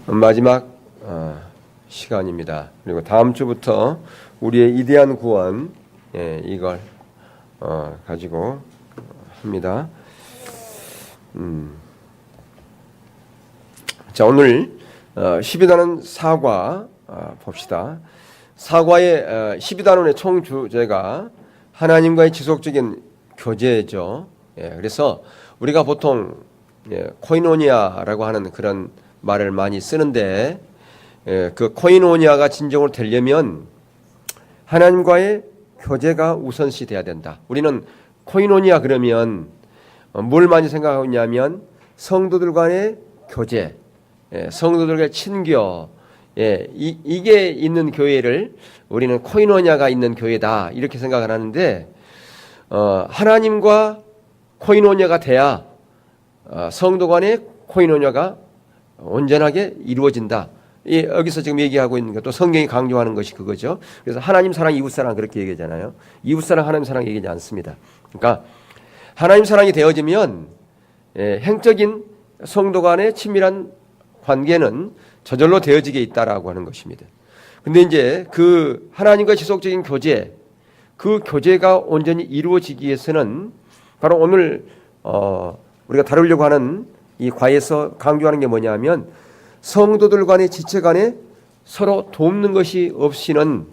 마지막 시간입니다. 그리고 다음 주부터 우리의 이대한 구원 이걸 가지고 합니다. 자, 오늘 12단원 사과 봅시다. 사과의 12단원의 총 주제가 하나님과의 지속적인 교제죠. 그래서 우리가 보통 코이노니아라고 하는 그런 말을 많이 쓰는데, 그 코이노니아가 진정으로 되려면 하나님과의 교제가 우선시 돼야 된다. 우리는 코이노니아 그러면 뭘 많이 생각하고 있냐면 성도들 간의 교제, 성도들과의 친교, 이게 있는 교회를 우리는 코이노니아가 있는 교회다 이렇게 생각을 하는데, 하나님과 코이노니아가 돼야 성도 간의 코이노니아가 온전하게 이루어진다. 여기서 지금 얘기하고 있는 것도 성경이 강조하는 것이 그거죠. 그래서 하나님 사랑, 이웃 사랑 그렇게 얘기하잖아요. 이웃 사랑, 하나님 사랑 얘기하지 않습니다. 그러니까 하나님 사랑이 되어지면 행적인 성도 간의 친밀한 관계는 저절로 되어지게 있다라고 하는 것입니다. 근데 이제 그 하나님과 지속적인 교제, 그 교제가 온전히 이루어지기 위해서는 바로 오늘 우리가 다루려고 하는 이 과에서 강조하는 게 뭐냐면 성도들 간의 지체 간에 서로 돕는 것이 없이는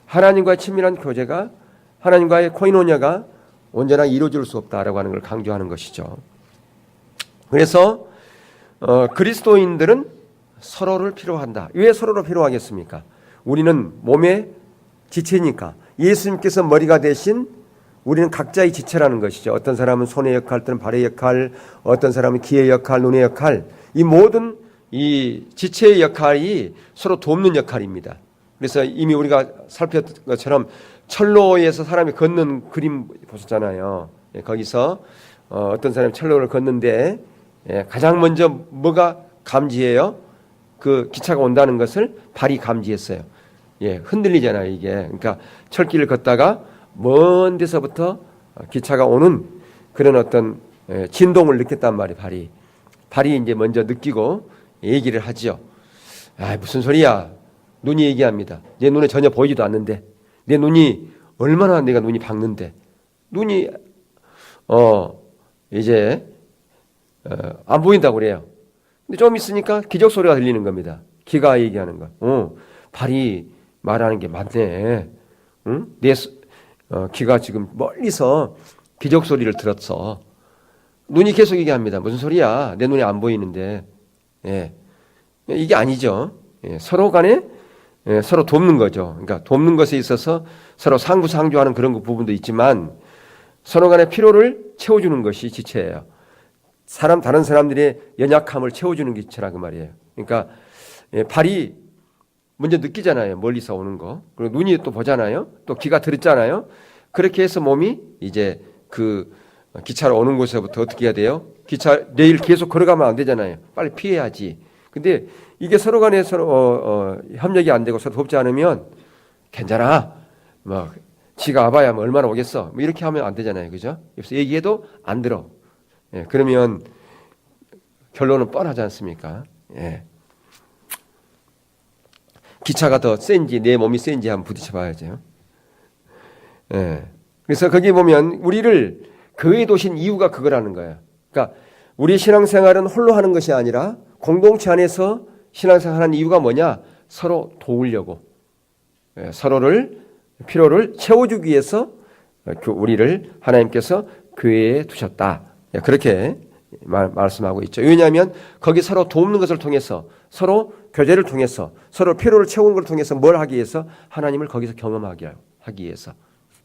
하나님과의 친밀한 교제가, 하나님과의 코이노니아가 온전하게 이루어질 수 없다라고 하는 걸 강조하는 것이죠. 그래서 그리스도인들은 서로를 필요한다. 왜 서로를 필요하겠습니까? 우리는 몸의 지체니까. 예수님께서 머리가 되신 우리는 각자의 지체라는 것이죠. 어떤 사람은 손의 역할, 어떤 발의 역할, 어떤 사람은 귀의 역할, 눈의 역할. 이 모든 이 지체의 역할이 서로 돕는 역할입니다. 그래서 이미 우리가 살폈던 것처럼 철로에서 사람이 걷는 그림 보셨잖아요. 거기서 어떤 사람이 철로를 걷는데 가장 먼저 뭐가 감지해요? 그 기차가 온다는 것을 발이 감지했어요. 흔들리잖아요, 이게. 그러니까 철길을 걷다가 먼 데서부터 기차가 오는 그런 어떤 진동을 느꼈단 말이에요. 발이 이제 먼저 느끼고 얘기를 하죠. 아, 무슨 소리야? 눈이 얘기합니다. 내 눈에 전혀 보이지도 않는데, 내 눈이 얼마나 내가 눈이 밝는데, 눈이 이제 안 보인다고 그래요. 근데 좀 있으니까 기적 소리가 들리는 겁니다. 귀가 얘기하는 거. 발이 말하는 게 맞네. 응? 내 귀가 지금 멀리서 기적 소리를 들었어. 눈이 계속 얘기합니다. 무슨 소리야? 내 눈에 안 보이는데. 이게 아니죠. 서로 간에 서로 돕는 거죠. 그러니까 돕는 것에 있어서 서로 상부상조하는 그런 부분도 있지만 서로 간의 필요를 채워주는 것이 지체예요. 다른 사람들의 연약함을 채워주는 게 지체라 그 말이에요. 그러니까 발이 먼저 느끼잖아요. 멀리서 오는 거. 그리고 눈이 또 보잖아요. 또 귀가 들었잖아요. 그렇게 해서 몸이 이제 그 기차로 오는 곳에서부터 어떻게 해야 돼요? 기차 내일 계속 걸어가면 안 되잖아요. 빨리 피해야지. 근데 이게 서로 간에 서로 협력이 안 되고 서로 돕지 않으면 괜찮아. 뭐 지가 와봐야 뭐 얼마나 오겠어. 뭐 이렇게 하면 안 되잖아요. 그죠? 그래서 얘기해도 안 들어. 그러면 결론은 뻔하지 않습니까? 기차가 더 센지 내 몸이 센지 한번 부딪혀 봐야죠. 그래서 거기 보면 우리를 교회에 도신 이유가 그거라는 거예요. 그러니까 우리 신앙생활은 홀로 하는 것이 아니라 공동체 안에서 신앙생활하는 이유가 뭐냐? 서로 도우려고. 서로를 필요를 채워주기 위해서 우리를 하나님께서 교회에 두셨다. 그렇게 말씀하고 있죠. 왜냐하면 거기 서로 돕는 것을 통해서, 서로 교제를 통해서, 서로 필요를 채우는 것을 통해서 뭘 하기 위해서? 하나님을 거기서 경험하기 위해서.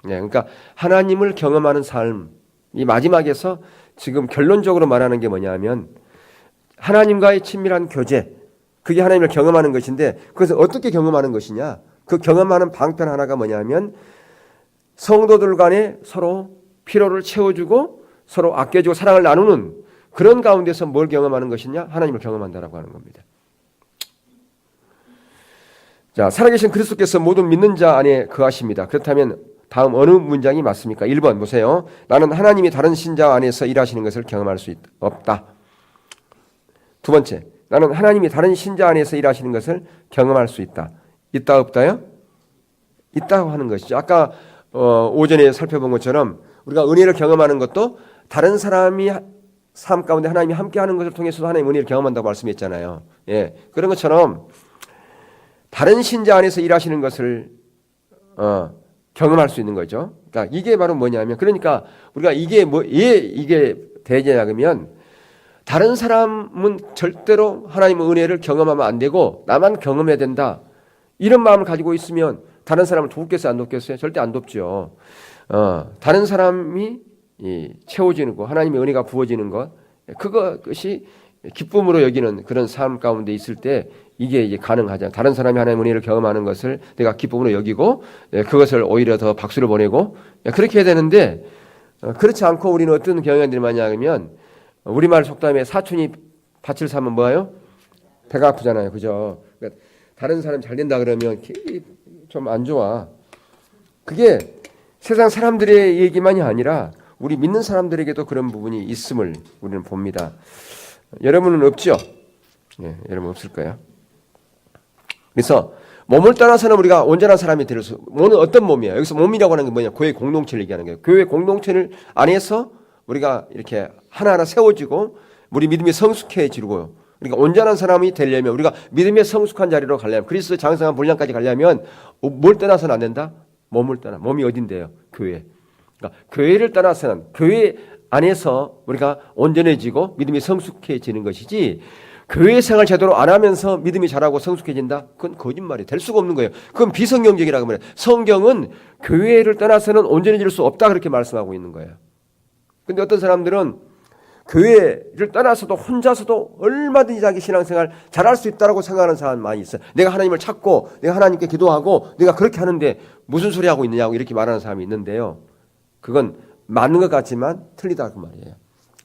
그러니까 하나님을 경험하는 삶, 이 마지막에서 지금 결론적으로 말하는 게 뭐냐면 하나님과의 친밀한 교제, 그게 하나님을 경험하는 것인데, 그것을 어떻게 경험하는 것이냐? 그 경험하는 방편 하나가 뭐냐면 성도들 간에 서로 필요를 채워주고 서로 아껴주고 사랑을 나누는 그런 가운데서 뭘 경험하는 것이냐? 하나님을 경험한다라고 하는 겁니다. 자, 살아계신 그리스도께서 모든 믿는 자 안에 거하십니다. 그렇다면 다음 어느 문장이 맞습니까? 1번 보세요. 나는 하나님이 다른 신자 안에서 일하시는 것을 경험할 수 없다. 두 번째, 나는 하나님이 다른 신자 안에서 일하시는 것을 경험할 수 있다. 있다 없다요? 있다고 하는 것이죠. 아까 오전에 살펴본 것처럼 우리가 은혜를 경험하는 것도 다른 사람이 삶 가운데 하나님이 함께하는 것을 통해서도 하나님 은혜를 경험한다고 말씀했잖아요. 예, 그런 것처럼 다른 신자 안에서 일하시는 것을 경험할 수 있는 거죠. 그러니까 이게 바로 뭐냐면, 그러니까 우리가 이게 대제냐 그러면, 다른 사람은 절대로 하나님의 은혜를 경험하면 안 되고 나만 경험해야 된다, 이런 마음을 가지고 있으면 다른 사람을 돕겠어요, 안 돕겠어요? 절대 안 돕죠. 다른 사람이 채워지는 것, 하나님의 은혜가 부어지는 것, 그것이 기쁨으로 여기는 그런 삶 가운데 있을 때 이게 이제 가능하죠. 다른 사람이 하나님의 은혜를 경험하는 것을 내가 기쁨으로 여기고 그것을 오히려 더 박수를 보내고 그렇게 해야 되는데, 그렇지 않고 우리는 어떤 경향들이 많냐 하면, 우리말 속담에 사촌이 밭을 사면 뭐예요? 배가 아프잖아요. 그죠? 그러니까 다른 사람 잘 된다 그러면 좀 안 좋아. 그게 세상 사람들의 얘기만이 아니라 우리 믿는 사람들에게도 그런 부분이 있음을 우리는 봅니다. 여러분은 없죠? 네, 여러분 없을 거예요. 그래서 몸을 떠나서는 우리가 온전한 사람이 될 수, 몸은 어떤 몸이에요? 여기서 몸이라고 하는 게 뭐냐? 교회 공동체를 얘기하는 거예요. 교회 공동체를 안에서 우리가 이렇게 하나하나 세워지고 우리 믿음이 성숙해지고, 그러니까 온전한 사람이 되려면, 우리가 믿음의 성숙한 자리로 가려면, 그리스도 장성한 분량까지 가려면 뭘 떠나서는 안 된다? 몸을 떠나. 몸이 어딘데요? 교회. 그러니까 교회를 떠나서는, 교회 안에서 우리가 온전해지고 믿음이 성숙해지는 것이지, 교회 생활 제대로 안 하면서 믿음이 자라고 성숙해진다? 그건 거짓말이 될 수가 없는 거예요. 그건 비성경적이라고 말해요. 성경은 교회를 떠나서는 온전해질 수 없다, 그렇게 말씀하고 있는 거예요. 근데 어떤 사람들은 교회를 떠나서도 혼자서도 얼마든지 자기 신앙생활 잘할 수 있다고 생각하는 사람 많이 있어요. 내가 하나님을 찾고 내가 하나님께 기도하고 내가 그렇게 하는데 무슨 소리 하고 있느냐고 이렇게 말하는 사람이 있는데요. 그건 맞는 것 같지만 틀리다 그 말이에요.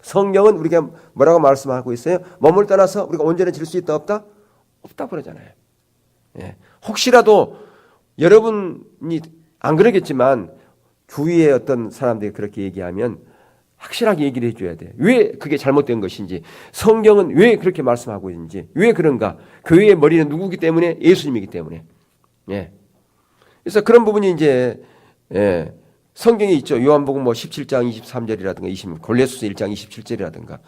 성경은 우리가 뭐라고 말씀하고 있어요? 몸을 떠나서 우리가 온전해질 수 있다 없다? 없다 그러잖아요. 예. 혹시라도 여러분이 안 그러겠지만 주위에 어떤 사람들이 그렇게 얘기하면 확실하게 얘기를 해줘야 돼요. 왜 그게 잘못된 것인지, 성경은 왜 그렇게 말씀하고 있는지, 왜 그런가? 교회의 머리는 누구기 때문에? 예수님이기 때문에. 예. 그래서 그런 부분이 이제 성경에 있죠. 요한복음 17장 23절이라든가 골로새서 1장 27절이라든가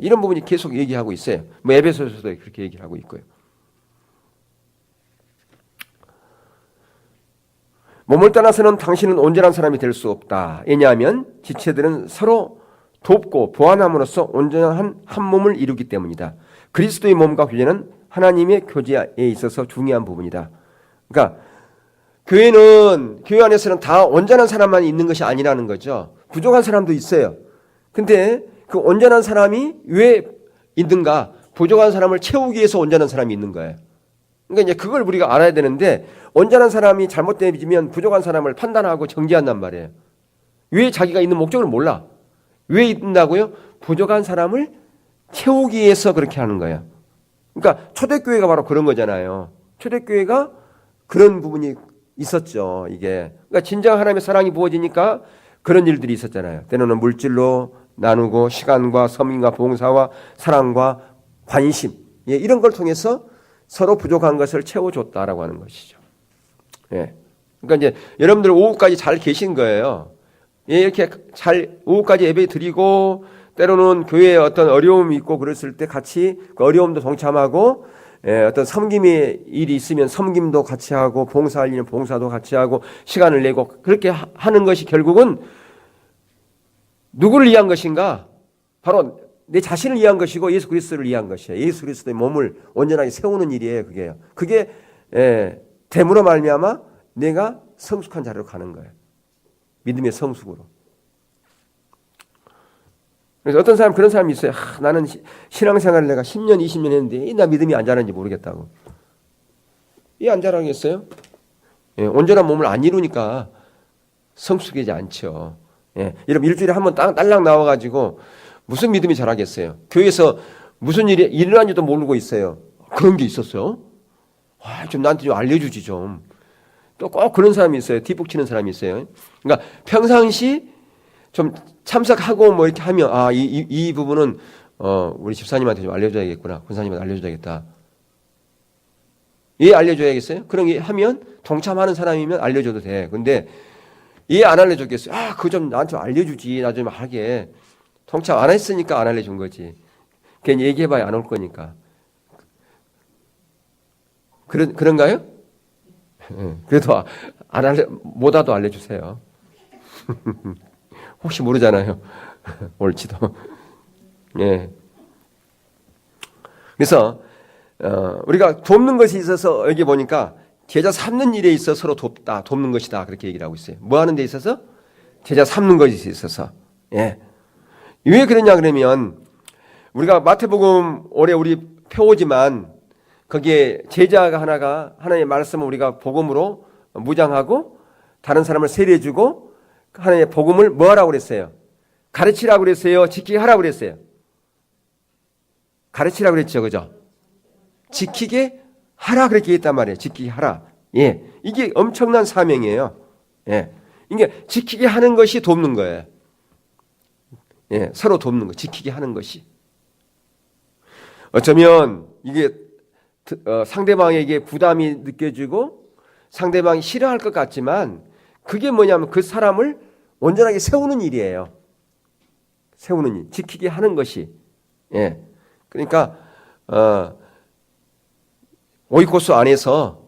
이런 부분이 계속 얘기하고 있어요. 에베소서도 그렇게 얘기를 하고 있고요. 몸을 떠나서는 당신은 온전한 사람이 될 수 없다. 왜냐하면 지체들은 서로 돕고 보완함으로써 온전한 한 몸을 이루기 때문이다. 그리스도의 몸과 교제는 하나님의 교제에 있어서 중요한 부분이다. 그러니까 교회는, 교회 안에서는 다 온전한 사람만 있는 것이 아니라는 거죠. 부족한 사람도 있어요. 근데 그 온전한 사람이 왜 있는가? 부족한 사람을 채우기 위해서 온전한 사람이 있는 거예요. 그러니까 이제 그걸 우리가 알아야 되는데, 온전한 사람이 잘못되면 부족한 사람을 판단하고 정죄한단 말이에요. 왜 자기가 있는 목적을 몰라? 왜 있다고요? 부족한 사람을 채우기 위해서 그렇게 하는 거예요. 그러니까 초대교회가 바로 그런 거잖아요. 초대교회가 그런 부분이 있었죠. 이게. 그러니까 진정 하나님의 사랑이 부어지니까 그런 일들이 있었잖아요. 때로는 물질로 나누고 시간과 섬김과 봉사와 사랑과 관심, 이런 걸 통해서 서로 부족한 것을 채워줬다라고 하는 것이죠. 그러니까 이제 여러분들 오후까지 잘 계신 거예요. 이렇게 잘 오후까지 예배 드리고, 때로는 교회에 어떤 어려움이 있고 그랬을 때 같이 그 어려움도 동참하고, 어떤 섬김의 일이 있으면 섬김도 같이 하고, 봉사할 일은 봉사도 같이 하고, 시간을 내고, 그렇게 하는 것이 결국은 누구를 위한 것인가? 바로 내 자신을 위한 것이고 예수 그리스도를 위한 것이에요. 예수 그리스도의 몸을 온전하게 세우는 일이에요. 그게 됨으로 말미암아 내가 성숙한 자리로 가는 거예요. 믿음의 성숙으로. 그래서 어떤 사람, 그런 사람이 있어요. 나는 신앙생활을 내가 10년, 20년 했는데 나 믿음이 안 자라는지 모르겠다고. 이 안 자라겠어요? 온전한 몸을 안 이루니까 성숙하지 않죠. 여러분 일주일에 한 번 딸랑 나와가지고 무슨 믿음이 자라겠어요? 교회에서 무슨 일이 일어난지도 모르고 있어요. 그런 게 있었어요? 좀 나한테 좀 알려주지 좀. 또 꼭 그런 사람이 있어요. 뒷북치는 사람이 있어요. 그러니까 평상시 좀 참석하고 뭐 이렇게 하면 이 부분은 우리 집사님한테 좀 알려줘야겠구나. 권사님한테 알려줘야겠다. 예, 알려줘야겠어요? 그런 게 하면 동참하는 사람이면 알려줘도 돼. 근데 예, 안 알려줬겠어요? 그거 좀 나한테 좀 알려주지. 나 좀 하게. 동참 안 했으니까 안 알려준 거지. 괜히 얘기해봐야 안 올 거니까. 그런가요? 그래도 못와도 알려주세요. 혹시 모르잖아요. 올지도. 예. 그래서 우리가 돕는 것이 있어서 여기 보니까 제자 삼는 일에 있어서 서로 돕는 것이다. 그렇게 얘기를 하고 있어요. 뭐 하는 데 있어서? 제자 삼는 것이 있어서. 예. 왜 그러냐 그러면 우리가 마태복음 올해 우리 펴오지만 거기에 제자가 하나가 하나님의 말씀을 우리가 복음으로 무장하고 다른 사람을 세례해주고 하나님의 복음을 뭐 하라고 그랬어요? 가르치라고 그랬어요? 지키게 하라고 그랬어요? 가르치라고 그랬죠. 그죠? 지키게 하라 그렇게 했단 말이에요. 지키게 하라. 예. 이게 엄청난 사명이에요. 예. 이게 지키게 하는 것이 돕는 거예요. 예. 서로 돕는 거. 지키게 하는 것이. 어쩌면 이게 상대방에게 부담이 느껴지고 상대방이 싫어할 것 같지만 그게 뭐냐면 그 사람을 온전하게 세우는 일이에요. 세우는 일. 지키게 하는 것이. 예. 그러니까 오이코스 안에서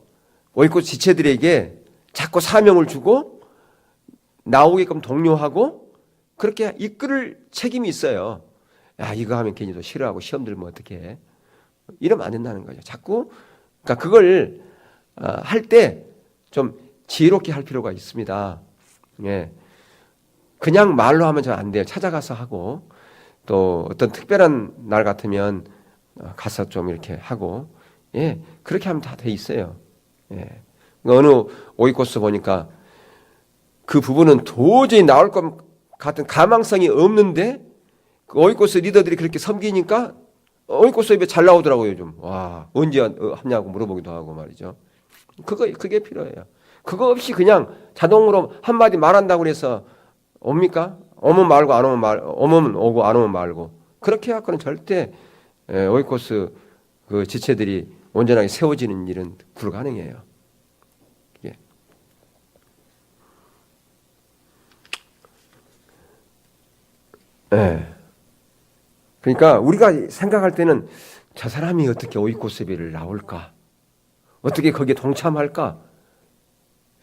오이코스 지체들에게 자꾸 사명을 주고 나오게끔 독려하고 그렇게 이끌을 책임이 있어요. 야, 이거 하면 괜히 또 싫어하고 시험 들면 어떡해. 이러면 안 된다는 거죠. 자꾸 그러니까 그걸 할 때 좀 지혜롭게 할 필요가 있습니다. 예. 그냥 말로 하면 잘 안 돼요. 찾아가서 하고 또 어떤 특별한 날 같으면 가서 좀 이렇게 하고 예, 그렇게 하면 다 돼 있어요. 예. 어느 오이코스 보니까 그 부분은 도저히 나올 것 같은 가망성이 없는데 그 오이코스 리더들이 그렇게 섬기니까 오이코스 입에 잘 나오더라고요. 요즘. 와, 언제 하냐고 물어보기도 하고 말이죠. 그게 필요해요. 그거 없이 그냥 자동으로 한마디 말한다고 해서 옵니까? 오면 말고 안 오면 오면 오고 안 오면 말고 그렇게 해갖고는 절대 오이코스 그 지체들이 온전하게 세워지는 일은 불가능해요. 예. 예. 그러니까 우리가 생각할 때는 저 사람이 어떻게 오이코스 예배를 나올까? 어떻게 거기에 동참할까?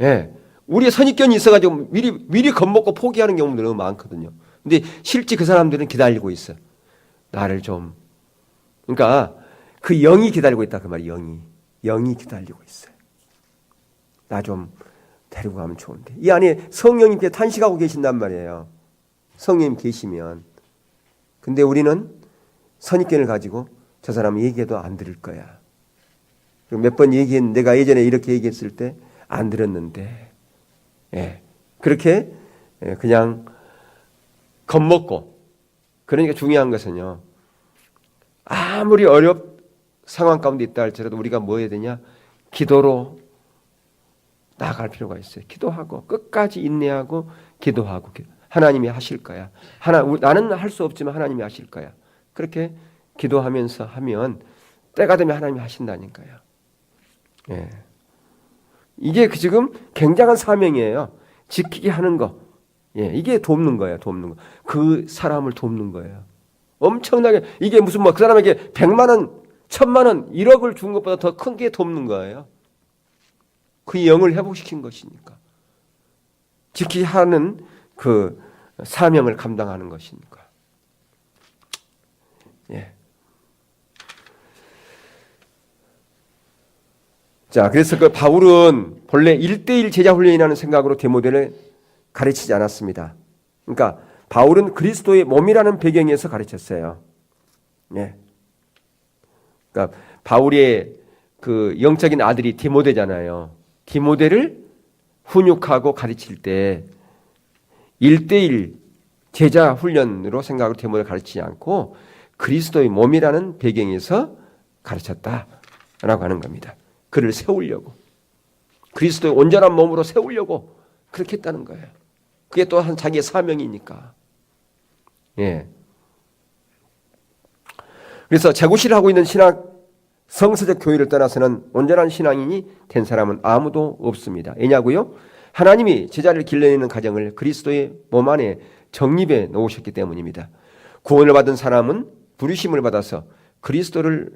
예. 우리의 선입견이 있어가지고 미리 겁먹고 포기하는 경우도 너무 많거든요. 근데 실제 그 사람들은 기다리고 있어. 나를 좀. 그러니까 그 영이 기다리고 있다. 그 말이 영이 기다리고 있어요. 나 좀 데리고 가면 좋은데. 이 안에 성령님께 탄식하고 계신단 말이에요. 성령님 계시면. 근데 우리는 선입견을 가지고 저 사람은 얘기해도 안 들을 거야. 몇 번 얘기했는데 내가 예전에 이렇게 얘기했을 때 안 들었는데 예. 그렇게 그냥 겁먹고 그러니까 중요한 것은요. 아무리 상황 가운데 있다 할지라도 우리가 뭐 해야 되냐? 기도로 나아갈 필요가 있어요. 기도하고 끝까지 인내하고 기도하고 하나님이 하실 거야. 나는 할 수 없지만 하나님이 하실 거야. 그렇게 기도하면서 하면 때가 되면 하나님이 하신다니까요. 예. 이게 지금 굉장한 사명이에요. 지키게 하는 거. 예, 이게 돕는 거예요. 돕는 거. 그 사람을 돕는 거예요. 엄청나게 이게 무슨 그 사람에게 100만 원, 1000만 원, 1억을 준 것보다 더 큰 게 돕는 거예요. 그 영을 회복시킨 것이니까. 지키게 하는 그 사명을 감당하는 것이니까. 예. 자, 그래서 그 바울은 본래 1대1 제자 훈련이라는 생각으로 디모데를 가르치지 않았습니다. 그러니까 바울은 그리스도의 몸이라는 배경에서 가르쳤어요. 예. 그러니까 바울의 그 영적인 아들이 디모데잖아요. 디모데를 훈육하고 가르칠 때 1대1 제자 훈련으로 생각으로 디모데를 가르치지 않고 그리스도의 몸이라는 배경에서 가르쳤다라고 하는 겁니다. 그를 세우려고. 그리스도의 온전한 몸으로 세우려고 그렇게 했다는 거예요. 그게 또한 자기의 사명이니까. 예. 그래서 재구실을 하고 있는 성서적 교회를 떠나서는 온전한 신앙인이 된 사람은 아무도 없습니다. 왜냐고요? 하나님이 제자를 길러내는 과정을 그리스도의 몸 안에 정립해 놓으셨기 때문입니다. 구원을 받은 사람은 부르심을 받아서 그리스도를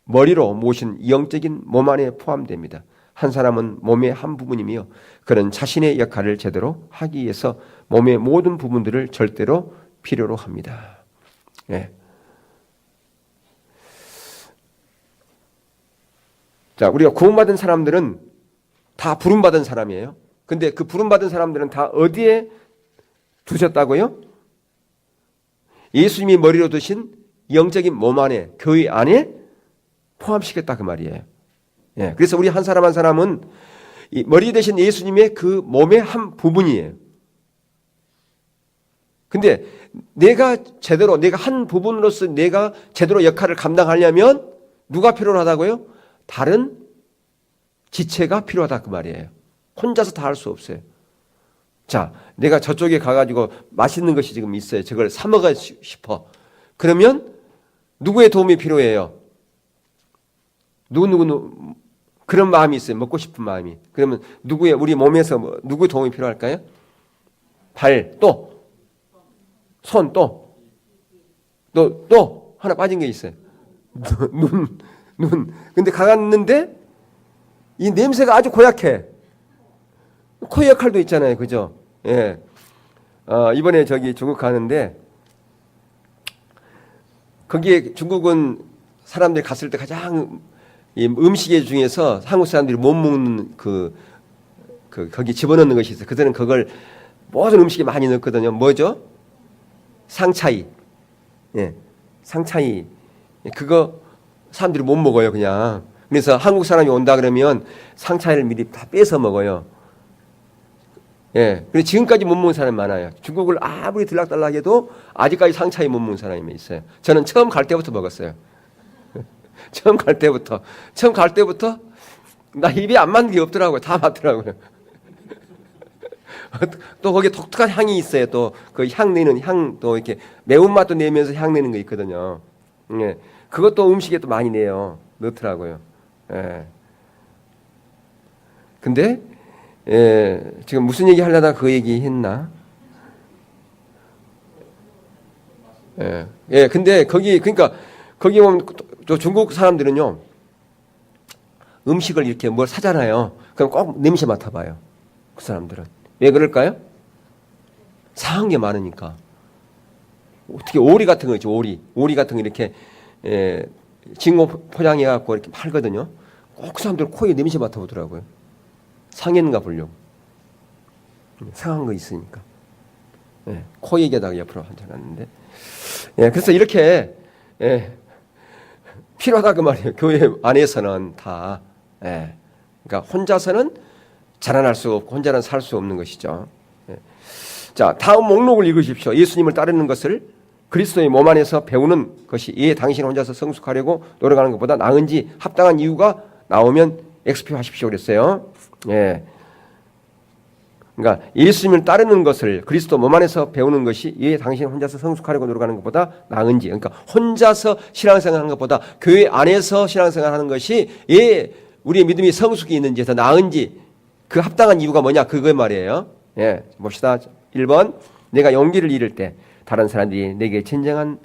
머리로 모신 영적인 몸 안에 포함됩니다. 한 사람은 몸의 한 부분이며 그는 자신의 역할을 제대로 하기 위해서 몸의 모든 부분들을 절대로 필요로 합니다. 네. 자, 우리가 구원받은 사람들은 다 부름받은 사람이에요. 근데 그 부름받은 사람들은 다 어디에 두셨다고요? 예수님이 머리로 두신 영적인 몸 안에, 교회 안에 포함시켰다 그 말이에요. 예, 그래서 우리 한 사람 한 사람은 이 머리 대신 예수님의 그 몸의 한 부분이에요. 근데 내가 한 부분으로서 내가 제대로 역할을 감당하려면 누가 필요하다고요? 다른 지체가 필요하다 그 말이에요. 혼자서 다 할 수 없어요. 자, 내가 저쪽에 가가지고 맛있는 것이 지금 있어요. 저걸 사 먹고 싶어. 그러면 누구의 도움이 필요해요? 누구 그런 마음이 있어요. 먹고 싶은 마음이. 그러면 우리 몸에서 누구의 도움이 필요할까요? 발, 또 손, 또 하나 빠진 게 있어요. 눈. 근데 가갔는데 이 냄새가 아주 고약해. 코 역할도 있잖아요. 그죠? 예. 이번에 저기 중국 가는데 거기에 중국은 사람들이 갔을 때 가장 이 음식 중에서 한국 사람들이 못 먹는 거기 집어넣는 것이 있어요. 그들은 그걸 모든 음식에 많이 넣거든요. 뭐죠? 상차이. 예. 상차이. 그거 사람들이 못 먹어요, 그냥. 그래서 한국 사람이 온다 그러면 상차이를 미리 다 빼서 먹어요. 예. 근데 지금까지 못 먹는 사람이 많아요. 중국을 아무리 들락달락 해도 아직까지 상차이 못 먹는 사람이 있어요. 저는 처음 갈 때부터 먹었어요. 처음 갈 때부터 나 입에 안 맞는 게 없더라고요. 다 맞더라고요. 또 거기에 독특한 향이 있어요. 또 그 향 내는 또 이렇게 매운맛도 내면서 향 내는 거 있거든요. 예. 그것도 음식에 또 많이 넣더라고요. 예. 근데 지금 무슨 얘기 하려다 그 얘기 했나? 예. 근데 거기 보면 또 중국 사람들은요, 음식을 이렇게 뭘 사잖아요. 그럼 꼭 냄새 맡아봐요. 그 사람들은. 왜 그럴까요? 상한 게 많으니까. 어떻게 오리 같은 거 있죠, 오리 같은 거 이렇게, 진공 포장해갖고 이렇게 팔거든요. 꼭 그 사람들 코에 냄새 맡아보더라고요. 상했는가 보려고. 상한 거 있으니까. 예, 코 얘기하다가 옆으로 앉아놨는데. 예, 그래서 이렇게, 필요하다 그 말이에요. 교회 안에서는 다. 예. 그러니까 혼자서는 자라날 수 없고 혼자는 살 수 없는 것이죠. 예. 자, 다음 목록을 읽으십시오. 예수님을 따르는 것을 그리스도의 몸 안에서 배우는 것이 당신 혼자서 성숙하려고 노력하는 것보다 나은지 합당한 이유가 나오면 엑스표하십시오 그랬어요. 예. 그러니까 예수님을 따르는 것을 그리스도 몸 안에서 배우는 것이 당신 혼자서 성숙하려고 노력하는 것보다 나은지, 그러니까 혼자서 신앙생활하는 것보다 교회 안에서 신앙생활하는 것이 우리의 믿음이 성숙이 있는지 더 나은지 그 합당한 이유가 뭐냐 그거 말이에요. 예, 봅시다. 1번 내가 용기를 잃을 때 다른 사람들이 내게 진정한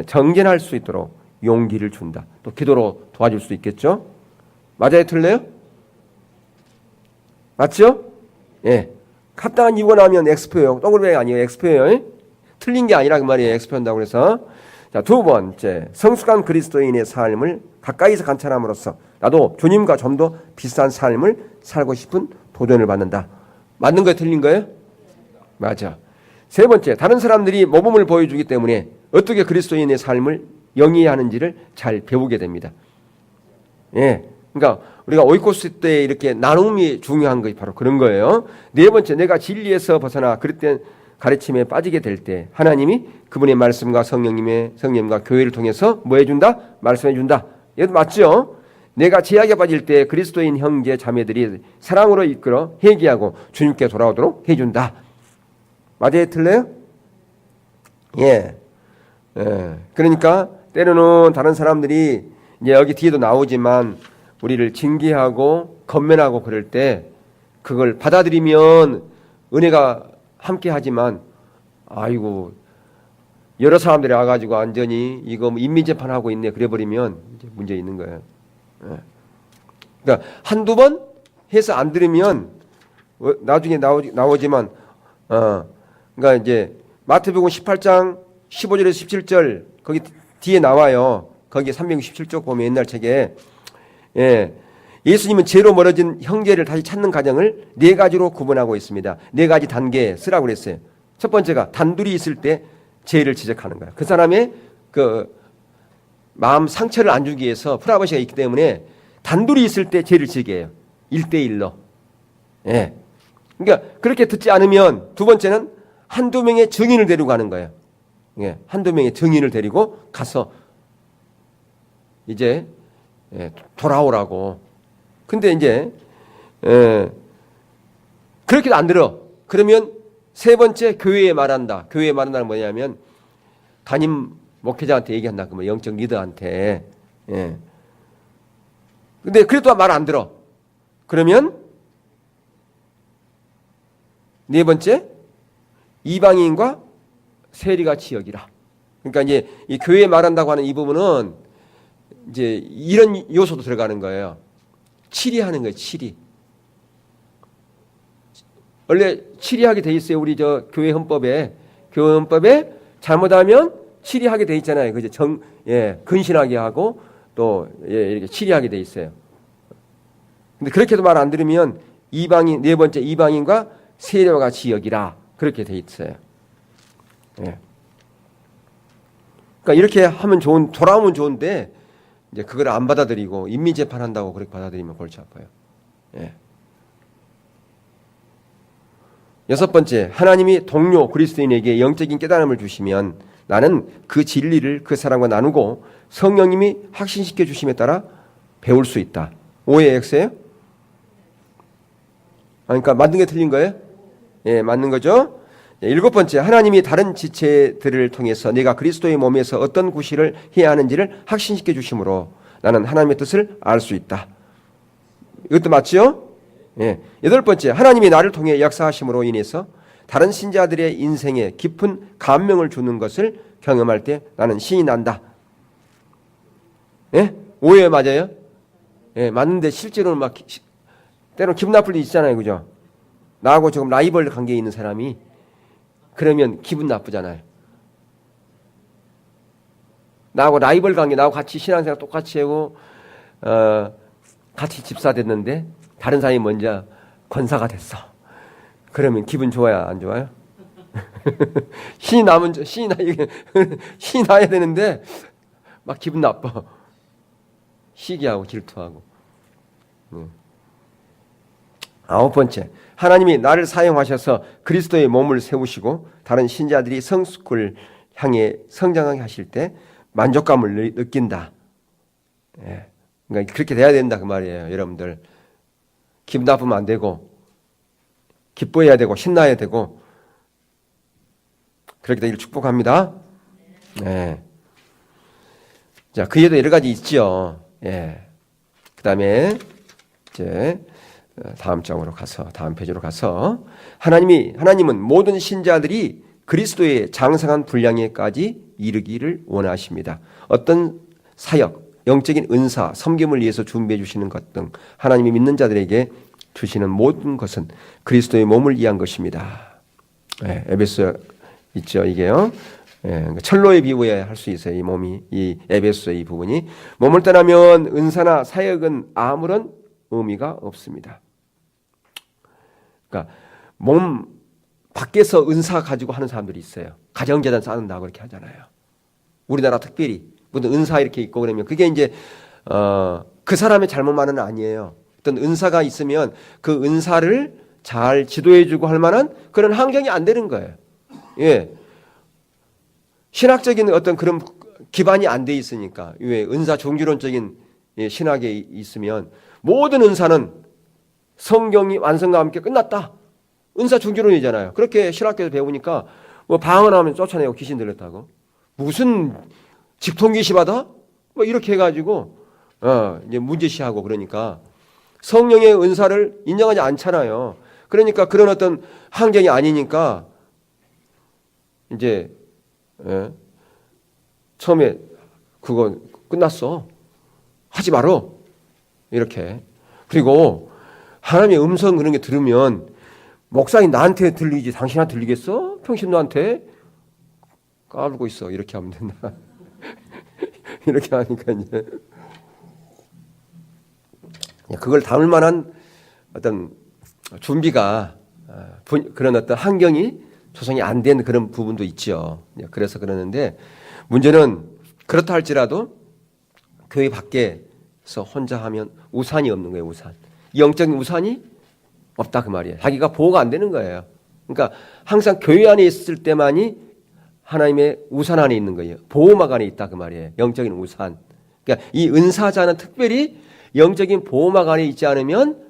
정진할 수 있도록 용기를 준다. 또 기도로 도와줄 수 있겠죠. 맞아요, 틀려요? 맞죠? 예. 합당한 이유가 나오면 엑스표예요. 동그라미 아니에요. 엑스표예요. 틀린 게 아니라 그 말이에요. 엑스표한다고 그래서. 자, 두 번째. 성숙한 그리스도인의 삶을 가까이서 관찰함으로써 나도 주님과 좀 더 비슷한 삶을 살고 싶은 도전을 받는다. 맞는 거예요? 틀린 거예요? 맞아. 세 번째. 다른 사람들이 모범을 보여주기 때문에 어떻게 그리스도인의 삶을 영위해야 하는지를 잘 배우게 됩니다. 예. 그러니까 우리가 오이코스 때 이렇게 나눔이 중요한 것이 바로 그런 거예요. 네 번째, 내가 진리에서 벗어나 그릇된 가르침에 빠지게 될 때 하나님이 그분의 말씀과 성령님과 교회를 통해서 뭐 해준다? 말씀해준다. 이것도 맞죠? 내가 제약에 빠질 때 그리스도인 형제 자매들이 사랑으로 이끌어 회개하고 주님께 돌아오도록 해준다. 맞아요? 틀려요? 예. 그러니까 때로는 다른 사람들이 이제 여기 뒤에도 나오지만 우리를 징계하고 건면하고 그럴 때 그걸 받아들이면 은혜가 함께 하지만 아이고 여러 사람들이 와가지고 완전히 이거 인민재판하고 있네 그래버리면 이제 문제 있는 거예요. 그러니까 한두 번 해서 안 들으면 나중에 나오지만 그러니까 이제 마태복음 18장 15절에서 17절 거기 뒤에 나와요. 거기 367쪽 보면 옛날 책에 예수님은 죄로 멀어진 형제를 다시 찾는 과정을 네 가지로 구분하고 있습니다. 네 가지 단계 쓰라고 그랬어요. 첫 번째가 단둘이 있을 때 죄를 지적하는 거예요. 그 사람의 그 마음 상처를 안 주기 위해서 프라이버시가 있기 때문에 단둘이 있을 때 죄를 지게해요. 1대1로. 예. 그러니까 그렇게 듣지 않으면 두 번째는 한두 명의 증인을 데리고 가는 거예요. 예. 한두 명의 증인을 데리고 가서 이제 돌아오라고. 근데 이제 그렇게도 안 들어. 그러면 세 번째 교회에 말한다. 교회에 말한다는 뭐냐면 담임 목회자한테 얘기한다. 그러면 영적 리더한테. 예. 근데 그래도 말 안 들어. 그러면 네 번째 이방인과 세리같이 여기라. 그러니까 이제 이 교회에 말한다고 하는 이 부분은 이제 이런 요소도 들어가는 거예요. 치리하는 거예요. 치리. 원래 치리하게 돼 있어요. 우리 저 교회 헌법에 잘못하면 치리하게 돼 있잖아요. 그죠? 근신하게 하고 또 이렇게 치리하게 돼 있어요. 근데 그렇게도 말 안 들으면 이방인 네 번째 이방인과 세리와 같이 여기라 그렇게 돼 있어요. 예. 그러니까 이렇게 하면 돌아오면 좋은데 이제 그걸 안 받아들이고 인민재판한다고 그렇게 받아들이면 골치 아파요. 예. 여섯 번째, 하나님이 동료 그리스도인에게 영적인 깨달음을 주시면 나는 그 진리를 그 사람과 나누고 성령님이 확신시켜 주심에 따라 배울 수 있다. 오해 X예요? 그러니까 맞는 게 틀린 거예요? 예, 맞는 거죠. 일곱 번째, 하나님이 다른 지체들을 통해서 내가 그리스도의 몸에서 어떤 구실을 해야 하는지를 확신시켜 주심으로 나는 하나님의 뜻을 알 수 있다. 이것도 맞죠? 예. 여덟 번째, 하나님이 나를 통해 역사하심으로 인해서 다른 신자들의 인생에 깊은 감명을 주는 것을 경험할 때 나는 신이 난다. 예? 오해 맞아요? 예, 맞는데 실제로는 막 때로는 기분 나쁠 일 있잖아요. 그죠? 나하고 조금 라이벌 관계에 있는 사람이 그러면 기분 나쁘잖아요. 나하고 라이벌 관계, 나하고 같이 신앙생활 똑같이 하고 같이 집사 됐는데 다른 사람이 먼저 권사가 됐어. 그러면 기분 좋아요, 안 좋아요? 신이 나야 되는데 막 기분 나빠. 시기하고 질투하고. 아홉 번째, 하나님이 나를 사용하셔서 그리스도의 몸을 세우시고 다른 신자들이 성숙을 향해 성장하게 하실 때 만족감을 느낀다. 예. 그러니까 그렇게 돼야 된다 그 말이에요. 여러분들 기분 나쁘면 안 되고 기뻐해야 되고 신나야 되고 그렇게 되기를 축복합니다. 네. 자, 그 외에도 여러 가지 있죠. 예. 그다음에 이제 다음 페이지로 가서 하나님은 모든 신자들이 그리스도의 장성한 분량에까지 이르기를 원하십니다. 어떤 사역, 영적인 은사, 섬김을 위해서 준비해 주시는 것 등 하나님이 믿는 자들에게 주시는 모든 것은 그리스도의 몸을 위한 것입니다. 예, 에베소 있죠, 이게요. 예, 철로에 비유해야 할 수 있어요. 이 몸이, 이 에베소의 이 부분이. 몸을 떠나면 은사나 사역은 아무런 의미가 없습니다. 그러니까 몸 밖에서 은사 가지고 하는 사람들이 있어요. 가정재단 쌓는다고 그렇게 하잖아요. 우리나라 특별히 무슨 은사 이렇게 있고 그러면 그게 이제 그 사람의 잘못만은 아니에요. 어떤 은사가 있으면 그 은사를 잘 지도해주고 할 만한 그런 환경이 안 되는 거예요. 예. 신학적인 어떤 그런 기반이 안 돼 있으니까 왜 은사 종교론적인 신학에 있으면 모든 은사는 성경이 완성과 함께 끝났다. 은사 종교론이잖아요. 그렇게 신학교에서 배우니까 뭐 방언하면 쫓아내고 귀신 들렸다고. 무슨 직통계시 받아? 뭐 이렇게 해가지고 이제 문제시하고 그러니까 성령의 은사를 인정하지 않잖아요. 그러니까 그런 어떤 환경이 아니니까 이제 처음에 그거 끝났어. 하지 말어. 이렇게. 그리고 하나님의 음성 그런 게 들으면 목사님 나한테 들리지 당신한테 들리겠어? 평신 너한테 까불고 있어. 이렇게 하면 된다. 이렇게 하니까 이제 그걸 담을 만한 어떤 준비가 그런 어떤 환경이 조성이 안 된 그런 부분도 있죠. 그래서 그러는데 문제는 그렇다 할지라도 교회 밖에서 혼자 하면 우산이 없는 거예요. 우산. 영적인 우산이 없다 그 말이에요. 자기가 보호가 안 되는 거예요. 그러니까 항상 교회 안에 있을 때만이 하나님의 우산 안에 있는 거예요. 보호막 안에 있다 그 말이에요. 영적인 우산. 그러니까 이 은사자는 특별히 영적인 보호막 안에 있지 않으면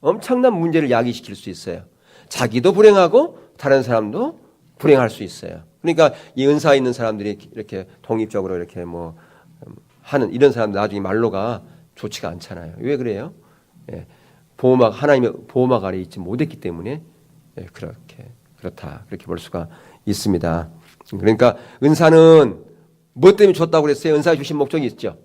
엄청난 문제를 야기시킬 수 있어요. 자기도 불행하고 다른 사람도 불행할 수 있어요. 그러니까 이 은사 있는 사람들이 이렇게 독립적으로 이렇게 뭐 하는 이런 사람들 나중에 말로가 좋지가 않잖아요. 왜 그래요? 보호막 하나님의 보호막 아래 있지 못했기 때문에 그렇게 볼 수가 있습니다. 그러니까 은사는 무엇 때문에 줬다고 그랬어요? 은사 주신 목적이 있죠.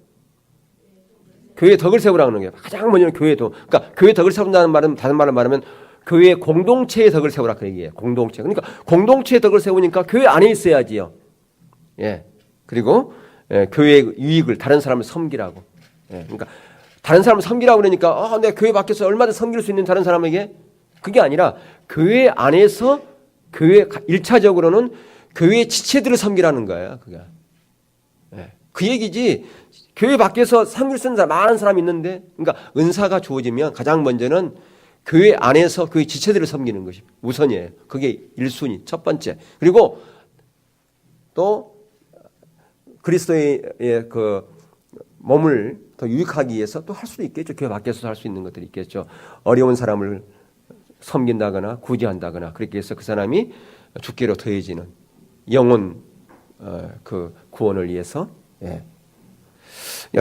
교회의 덕을 세우라는 거예요. 가장 먼저는 교회의 덕. 그러니까 교회의 덕을 세운다는 말은 다른 말로 말하면 교회 공동체의 덕을 세우라 그 얘기예요. 공동체. 그러니까 공동체의 덕을 세우니까 교회 안에 있어야지요. 그리고 교회의 유익을 다른 사람을 섬기라고. 그러니까 다른 사람을 섬기라고 그러니까 내가 교회 밖에서 얼마든지 섬길 수 있는 다른 사람에게 그게 아니라 교회 안에서 교회 1차적으로는 교회 지체들을 섬기라는 거예요. 그게. 그 얘기지. 교회 밖에서 섬길 수 있는 사람 많은 사람이 있는데 그러니까 은사가 주어지면 가장 먼저는 교회 안에서 교회 지체들을 섬기는 것이 우선이에요. 그게 1순위 첫 번째. 그리고 또 그리스도의 그 몸을 더 유익하기 위해서 또 할 수도 있겠죠. 교회 밖에서도 할 수 있는 것들이 있겠죠. 어려운 사람을 섬긴다거나 구제한다거나 그렇게 해서 그 사람이 주께로 더해지는 영혼 그 구원을 위해서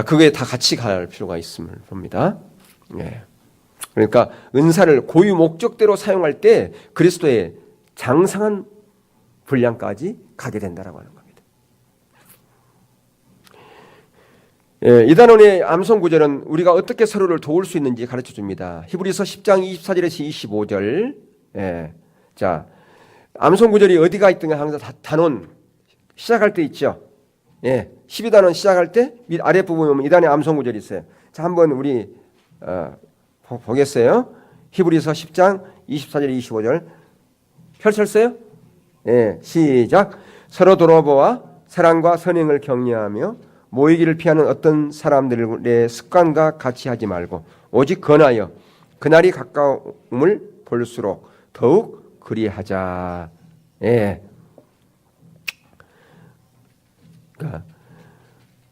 그게 다 같이 갈 필요가 있음을 봅니다. 그러니까 은사를 고유 목적대로 사용할 때 그리스도의 장성한 분량까지 가게 된다라고 하는 겁니다. 이 단원의 암송 구절은 우리가 어떻게 서로를 도울 수 있는지 가르쳐 줍니다. 히브리서 10장 24절에서 25절. 자, 암송 구절이 어디가 있든가 항상 단원 시작할 때 있죠. 12단원 시작할 때 밑 아래 부분에 보면 이 단원의 암송 구절이 있어요. 자, 한번 우리 보겠어요. 히브리서 10장 24절 25절 펼쳤어요? 시작. 서로 돌아보아 사랑과 선행을 격려하며 모이기를 피하는 어떤 사람들의 습관과 같이 하지 말고 오직 권하여 그날이 가까움을 볼수록 더욱 그리하자. 그러니까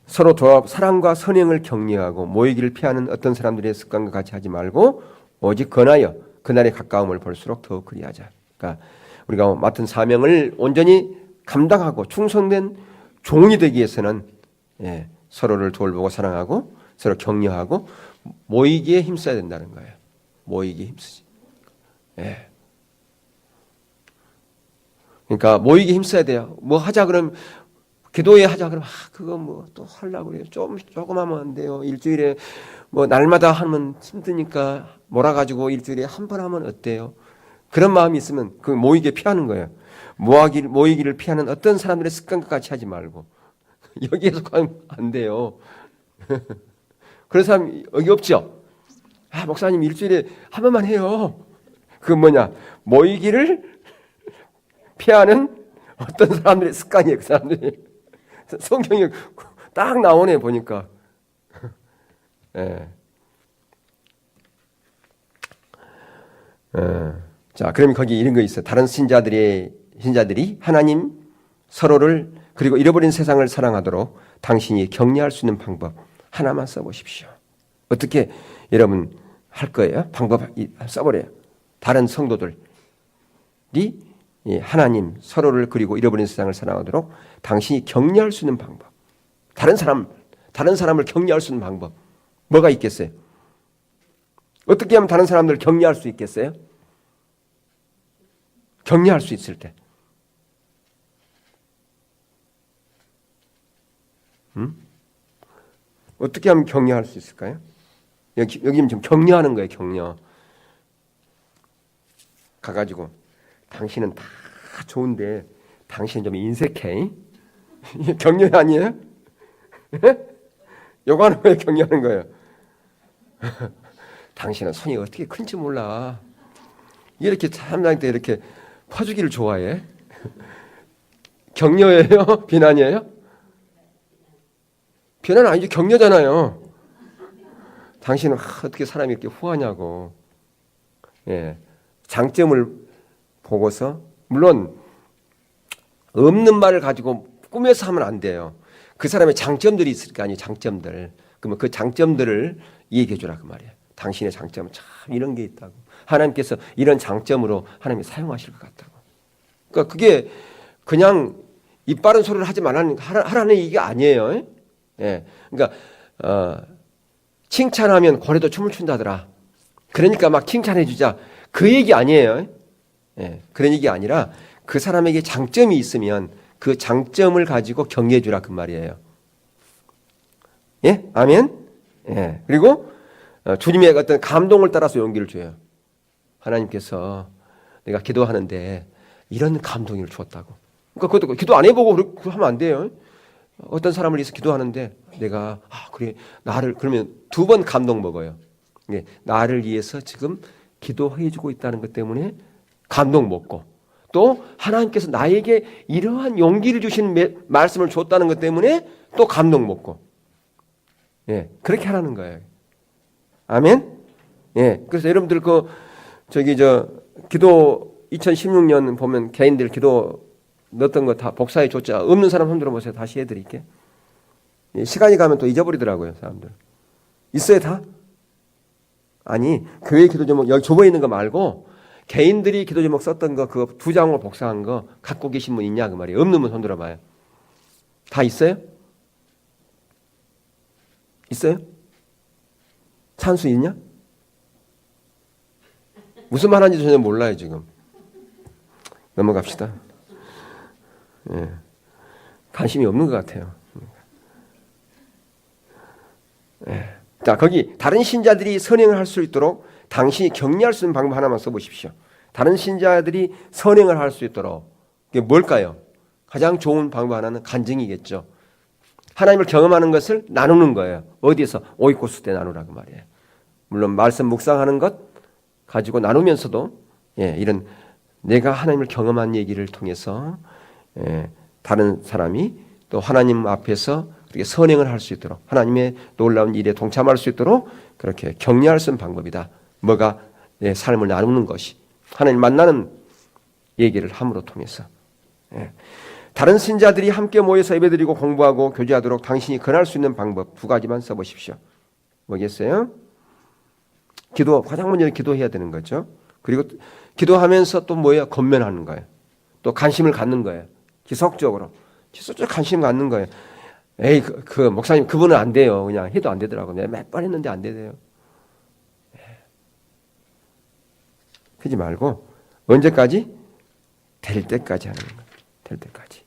서로 사랑과 선행을 격려하고 모이기를 피하는 어떤 사람들의 습관과 같이 하지 말고 오직 권하여 그날의 가까움을 볼수록 더욱 그리하자. 그러니까 우리가 맡은 사명을 온전히 감당하고 충성된 종이 되기 위해서는 서로를 돌보고 사랑하고 서로 격려하고 모이기에 힘써야 된다는 거예요. 모이기에 힘쓰지. 그러니까 모이기에 힘써야 돼요. 뭐 하자 그러면 기도회 하자 그러면 그거 뭐 또 하려고 그래요. 조금 하면 안 돼요. 일주일에 뭐 날마다 하면 힘드니까 몰아가지고 일주일에 한 번 하면 어때요? 그런 마음이 있으면 그 모이기에 피하는 거예요. 모이기를 피하는 어떤 사람들의 습관과 같이 하지 말고 여기에서 가면 안 돼요. 그런 사람 여기 없죠? 목사님 일주일에 한 번만 해요. 그건 뭐냐? 모이기를 피하는 어떤 사람들의 습관이에요. 그 사람들이. 성경에 딱 나오네 보니까. 자, 그러면 거기 이런 거 있어요. 다른 신자들이 하나님 서로를 그리고 잃어버린 세상을 사랑하도록 당신이 격려할 수 있는 방법 하나만 써보십시오. 어떻게 여러분 할 거예요? 방법 써버려요. 다른 성도들이 하나님 서로를 그리고 잃어버린 세상을 사랑하도록 당신이 격려할 수 있는 방법. 다른 사람을 격려할 수 있는 방법 뭐가 있겠어요? 어떻게 하면 다른 사람들을 격려할 수 있겠어요? 격려할 수 있을 때. 어떻게 하면 격려할 수 있을까요? 여기는 지금 격려하는 거예요, 격려. 가가지고 당신은 다 좋은데 당신은 좀 인색해. 격려 아니에요? 요거 하는 거예요, 격려하는 거예요. 당신은 손이 어떻게 큰지 몰라. 이렇게 사람들한테 이렇게 퍼주기를 좋아해. 격려예요? 비난이에요? 비난 아니죠. 격려잖아요. 당신은 어떻게 사람이 이렇게 후하냐고. 예. 장점을 보고서, 물론 없는 말을 가지고 꾸며서 하면 안 돼요. 그 사람의 장점들이 있을 거 아니에요. 장점들. 그러면 그 장점들을 얘기해 주라 그 말이에요. 당신의 장점은 참 이런 게 있다고. 하나님께서 이런 장점으로 하나님이 사용하실 것 같다고. 그러니까 그게 그냥 입 바른 소리를 하지 하라는 얘기가 아니에요. 예. 그러니까 칭찬하면 고래도 춤을 춘다더라. 그러니까 막 칭찬해 주자. 그 얘기 아니에요. 예. 그런 얘기 아니라 그 사람에게 장점이 있으면 그 장점을 가지고 격려해 주라 그 말이에요. 예? 아멘? 예. 그리고 주님의 어떤 감동을 따라서 용기를 줘요. 하나님께서 내가 기도하는데 이런 감동을 주었다고. 그러니까 그것도 기도 안 해보고 하면 안 돼요. 어떤 사람을 위해서 기도하는데 내가 그래 나를 그러면 두 번 감동 먹어요. 예, 나를 위해서 지금 기도해주고 있다는 것 때문에 감동 먹고 또 하나님께서 나에게 이러한 용기를 주신 말씀을 줬다는 것 때문에 또 감동 먹고 예, 그렇게 하라는 거예요. 아멘. 예, 그래서 여러분들 기도 2016년 보면 개인들 기도 넣었던 거 다 복사해 줬죠. 없는 사람 손 들어보세요. 다시 해드릴게. 시간이 가면 또 잊어버리더라고요, 사람들. 있어요, 다? 아니, 교회 기도 제목, 여기 조보에 있는 거 말고, 개인들이 기도 제목 썼던 거, 그거 2장으로 복사한 거 갖고 계신 분 있냐, 그 말이에요. 없는 분 손 들어봐요. 다 있어요? 있어요? 찬수 있냐? 무슨 말 하는지 전혀 몰라요, 지금. 넘어갑시다. 예. 관심이 없는 것 같아요. 예. 자, 거기 다른 신자들이 선행을 할 수 있도록 당신이 격려할 수 있는 방법 하나만 써보십시오. 다른 신자들이 선행을 할 수 있도록 그게 뭘까요? 가장 좋은 방법 하나는 간증이겠죠. 하나님을 경험하는 것을 나누는 거예요. 어디에서? 오이코스 때 나누라고 말이에요. 물론 말씀 묵상하는 것 가지고 나누면서도 이런 내가 하나님을 경험한 얘기를 통해서 다른 사람이 또 하나님 앞에서 그렇게 선행을 할 수 있도록 하나님의 놀라운 일에 동참할 수 있도록 그렇게 격려할 수 있는 방법이다. 뭐가 내 삶을 나누는 것이 하나님 만나는 얘기를 함으로 통해서 다른 신자들이 함께 모여서 예배드리고 공부하고 교제하도록 당신이 권할 수 있는 방법 2가지만 써보십시오. 뭐겠어요? 기도, 가장 먼저 기도해야 되는 거죠. 그리고 기도하면서 또 뭐예요? 권면하는 거예요. 또 관심을 갖는 거예요. 지속적으로 관심 갖는 거예요. 에이, 목사님, 그분은 안 돼요. 그냥 해도 안 되더라고요. 내가 몇 번 했는데 안 되대요. 하지 말고, 언제까지? 될 때까지 하는 거예요. 될 때까지.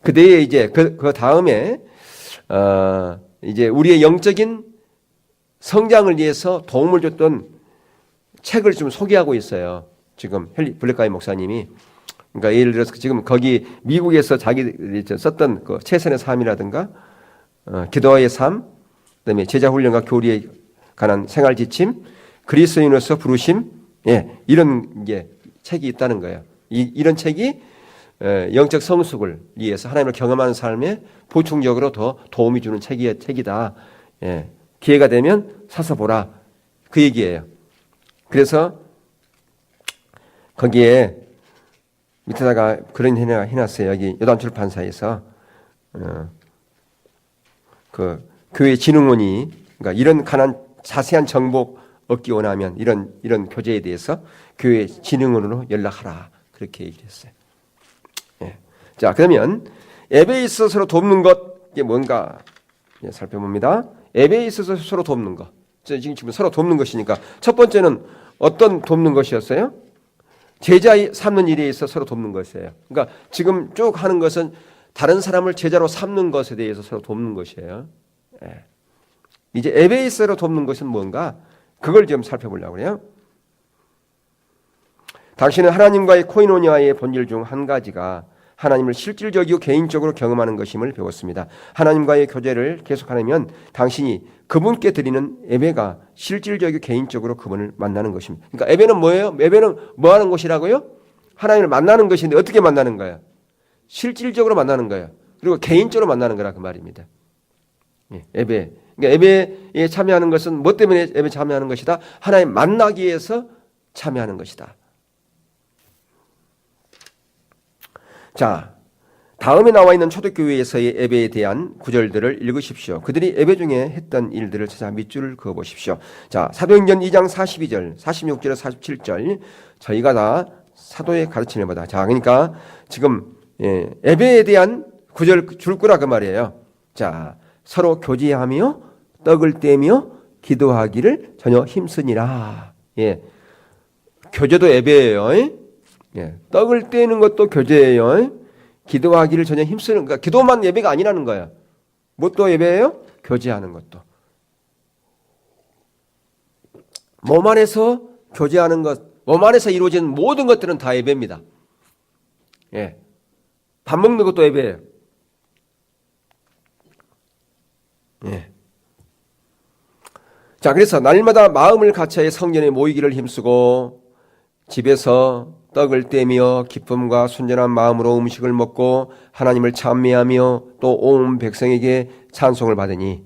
그 뒤에 이제, 그 다음에, 이제 우리의 영적인 성장을 위해서 도움을 줬던 책을 좀 소개하고 있어요. 지금 블랙가이 목사님이. 그러니까 예를 들어서 지금 거기 미국에서 자기들이 썼던 그 최선의 삶이라든가 기도의 삶, 그다음에 제자 훈련과 교리에 관한 생활 지침, 그리스도인으로서 부르심, 이런 게 책이 있다는 거예요. 이런 책이 영적 성숙을 위해서 하나님을 경험하는 삶에 보충적으로 더 도움이 주는 책이다. 기회가 되면 사서 보라. 그 얘기예요. 그래서 거기에 밑에다가 그런 해놨어요. 여기 요단출판사에서 그 교회 진흥원이 그러니까 이런 자세한 정보 얻기 원하면 이런 교제에 대해서 교회 진흥원으로 연락하라 그렇게 얘기를 했어요. 자, 그러면 예배에 있어서 서로 돕는 것 이게 뭔가 살펴봅니다. 예배에 있어서 서로 돕는 것. 지금 서로 돕는 것이니까 첫 번째는 어떤 돕는 것이었어요? 제자 삼는 일에 있어 서로 돕는 것이에요. 그러니까 지금 쭉 하는 것은 다른 사람을 제자로 삼는 것에 대해서 서로 돕는 것이에요. 이제 예배에 있어 서로 돕는 것은 뭔가? 그걸 좀 살펴보려고 그래요. 당신은 하나님과의 코이노니아의 본질 중 한 가지가 하나님을 실질적이고 개인적으로 경험하는 것임을 배웠습니다. 하나님과의 교제를 계속하려면 당신이 그분께 드리는 예배가 실질적이고 개인적으로 그분을 만나는 것입니다. 그러니까 예배는 뭐예요? 예배는 뭐 하는 것이라고요? 하나님을 만나는 것인데 어떻게 만나는 거예요? 실질적으로 만나는 거예요. 그리고 개인적으로 만나는 거라 그 말입니다. 예배. 그러니까 예배에 참여하는 것은 뭐 때문에 예배에 참여하는 것이다? 하나님 만나기 위해서 참여하는 것이다. 자, 다음에 나와 있는 초대교회에서의 예배에 대한 구절들을 읽으십시오. 그들이 예배 중에 했던 일들을 찾아 밑줄을 그어보십시오. 자, 사도행전 2장 42절, 46절, 47절 저희가 다 사도의 가르침을 받아. 자, 그러니까 지금 예배에 대한 구절 줄 거라 그 말이에요. 자, 서로 교제하며 떡을 떼며 기도하기를 전혀 힘쓰니라. 교제도 예배예요. 떡을 떼는 것도 교제예요. 기도하기를 전혀 힘쓰는, 그러니까 기도만 예배가 아니라는 거야. 뭣도 예배예요? 교제하는 것도. 몸 안에서 교제하는 것, 몸 안에서 이루어지는 모든 것들은 다 예배입니다. 밥 먹는 것도 예배예요. 자, 그래서 날마다 마음을 같이하여 성전에 모이기를 힘쓰고 집에서 떡을 떼며 기쁨과 순전한 마음으로 음식을 먹고 하나님을 찬미하며 또 온 백성에게 찬송을 받으니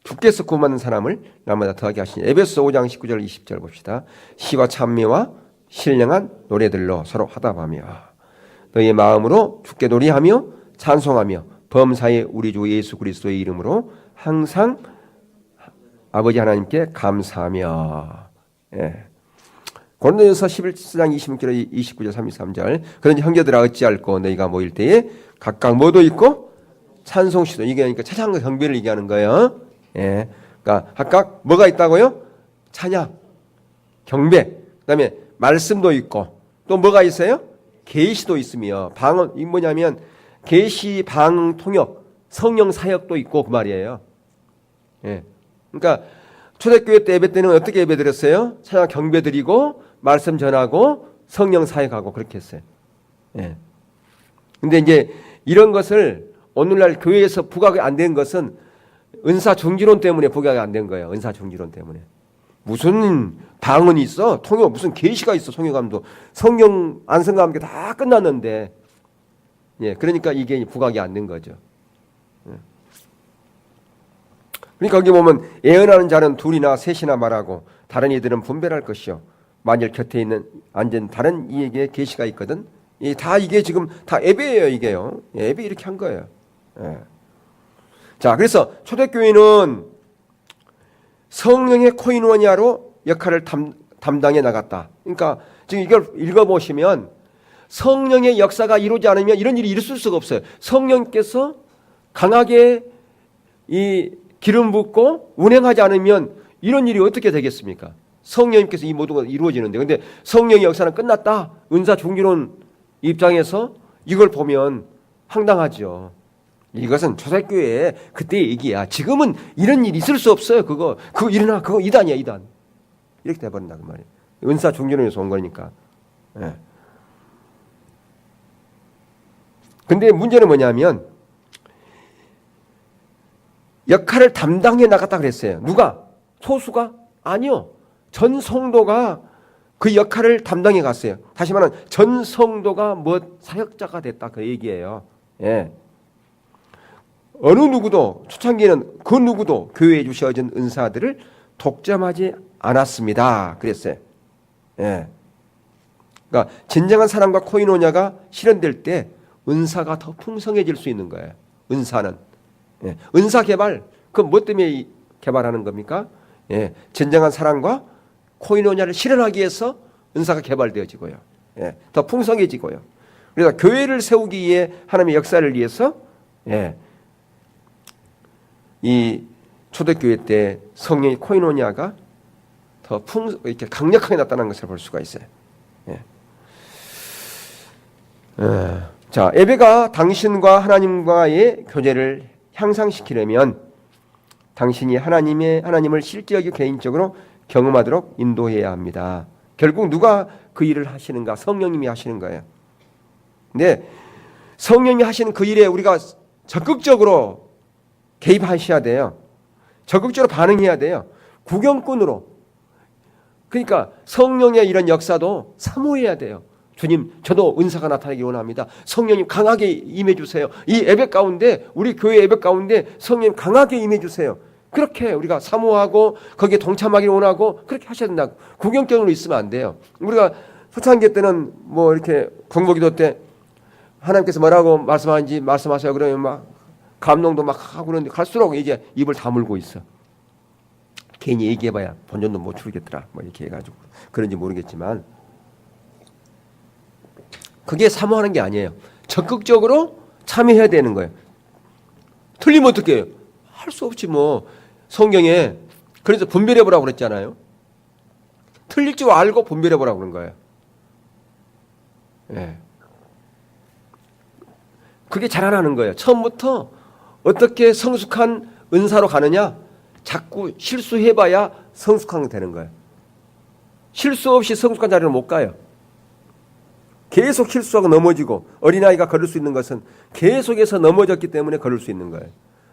주께서 구원받는 사람을 날마다 더하게 하시니. 에베소 5장 19절 20절 봅시다. 시와 찬미와 신령한 노래들로 서로 화답하며 너희의 마음으로 주께 노래하며 찬송하며 범사에 우리 주 예수 그리스도의 이름으로 항상 아버지 하나님께 감사하며. 고린도전서 11장 26절 29절 33절 그런지 형제들아 어찌할꼬 너희가 모일 때에 각각 뭐도 있고 찬송시도 이게 그러니까 찬양과 경배를 얘기하는 거예요. 그러니까 각각 뭐가 있다고요? 찬양, 경배, 그다음에 말씀도 있고 또 뭐가 있어요? 계시도 있으며 방언 이 뭐냐면 계시, 방, 통역, 성령 사역도 있고 그 말이에요. 그러니까 초대교회 때 예배 때는 어떻게 예배 드렸어요? 찬양 경배 드리고 말씀 전하고 성령 사역하고 그렇게 했어요. 근데 이제 이런 것을 오늘날 교회에서 부각이 안 된 것은 은사 중지론 때문에 부각이 안 된 거예요. 은사 중지론 때문에. 무슨 방언이 있어? 통역 무슨 계시가 있어? 통역감도 성령 안성과 함께 다 끝났는데 그러니까 이게 부각이 안 된 거죠. 그러니까 거기 보면 예언하는 자는 둘이나 셋이나 말하고 다른 이들은 분별할 것이요 만일 곁에 있는 앉은 다른 이에게 계시가 있거든. 다 이게 지금 다 예배예요. 이게요. 예배 이렇게 한 거예요. 자, 그래서 초대교회는 성령의 코이노니아로 역할을 담당해 나갔다. 그러니까 지금 이걸 읽어보시면 성령의 역사가 이루어지지 않으면 이런 일이 있을 수가 없어요. 성령께서 강하게 이 기름 붓고 운행하지 않으면 이런 일이 어떻게 되겠습니까? 성령님께서 이 모든 것이 이루어지는데 근데 성령의 역사는 끝났다. 은사 중지론 입장에서 이걸 보면 황당하죠. 이것은 초대교회의 그때 얘기야. 지금은 이런 일이 있을 수 없어요. 그거 일어나 그거 이단이야 이단. 이렇게 돼버린다 그 말이에요. 은사 중지론에서 온 거니까. 근데 문제는 뭐냐면 역할을 담당해 나갔다 그랬어요. 누가? 소수가? 아니요. 전 성도가 그 역할을 담당해 갔어요. 다시 말하면 전 성도가 사역자가 됐다 그 얘기예요. 어느 누구도 초창기에는 그 누구도 교회에 주셔진 은사들을 독점하지 않았습니다. 그랬어요. 그러니까 진정한 사랑과 코이노냐가 실현될 때 은사가 더 풍성해질 수 있는 거예요. 은사는. 은사 개발, 그건 뭐 때문에 개발하는 겁니까? 진정한 사랑과 코이노냐를 실현하기 위해서 은사가 개발되어지고요. 더 풍성해지고요. 그래서 교회를 세우기 위해 하나님의 역사를 위해서 이 초대교회 때 성령의 코이노니아가 더 이렇게 강력하게 나타난 것을 볼 수가 있어요. 예. 자, 예배가 당신과 하나님과의 교제를 향상시키려면 당신이 하나님을 실제하게 개인적으로 경험하도록 인도해야 합니다. 결국 누가 그 일을 하시는가? 성령님이 하시는 거예요. 근데 성령님이 하시는 그 일에 우리가 적극적으로 개입하셔야 돼요. 적극적으로 반응해야 돼요. 구경꾼으로. 그러니까 성령의 이런 역사도 사모해야 돼요. 주님, 저도 은사가 나타나기 원합니다. 성령님 강하게 임해 주세요. 이 예배 가운데, 우리 교회 예배 가운데 성령님 강하게 임해 주세요. 그렇게 우리가 사모하고 거기에 동참하기를 원하고 그렇게 하셔야 된다고. 구경꾼으로 있으면 안 돼요. 우리가 초창기 때는 뭐 이렇게 공복기도 때 하나님께서 뭐라고 말씀하는지 말씀하세요. 그러면 막 감동도 막 하고 그러는데 갈수록 이제 입을 다물고 있어. 괜히 얘기해봐야 본전도 못 추리겠더라. 뭐 이렇게 해가지고 그런지 모르겠지만 그게 사모하는 게 아니에요. 적극적으로 참여해야 되는 거예요. 틀리면 어떻게 해요? 할 수 없지 뭐. 성경에 그래서 분별해보라고 그랬잖아요. 틀릴 줄 알고 분별해보라고 그런 거예요. 예. 그게 자라나는 거예요. 처음부터 어떻게 성숙한 은사로 가느냐? 자꾸 실수해봐야 성숙한 게 되는 거예요. 실수 없이 성숙한 자리로 못 가요. 계속 실수하고 넘어지고 어린아이가 걸을 수 있는 것은 계속해서 넘어졌기 때문에 걸을 수 있는 거예요.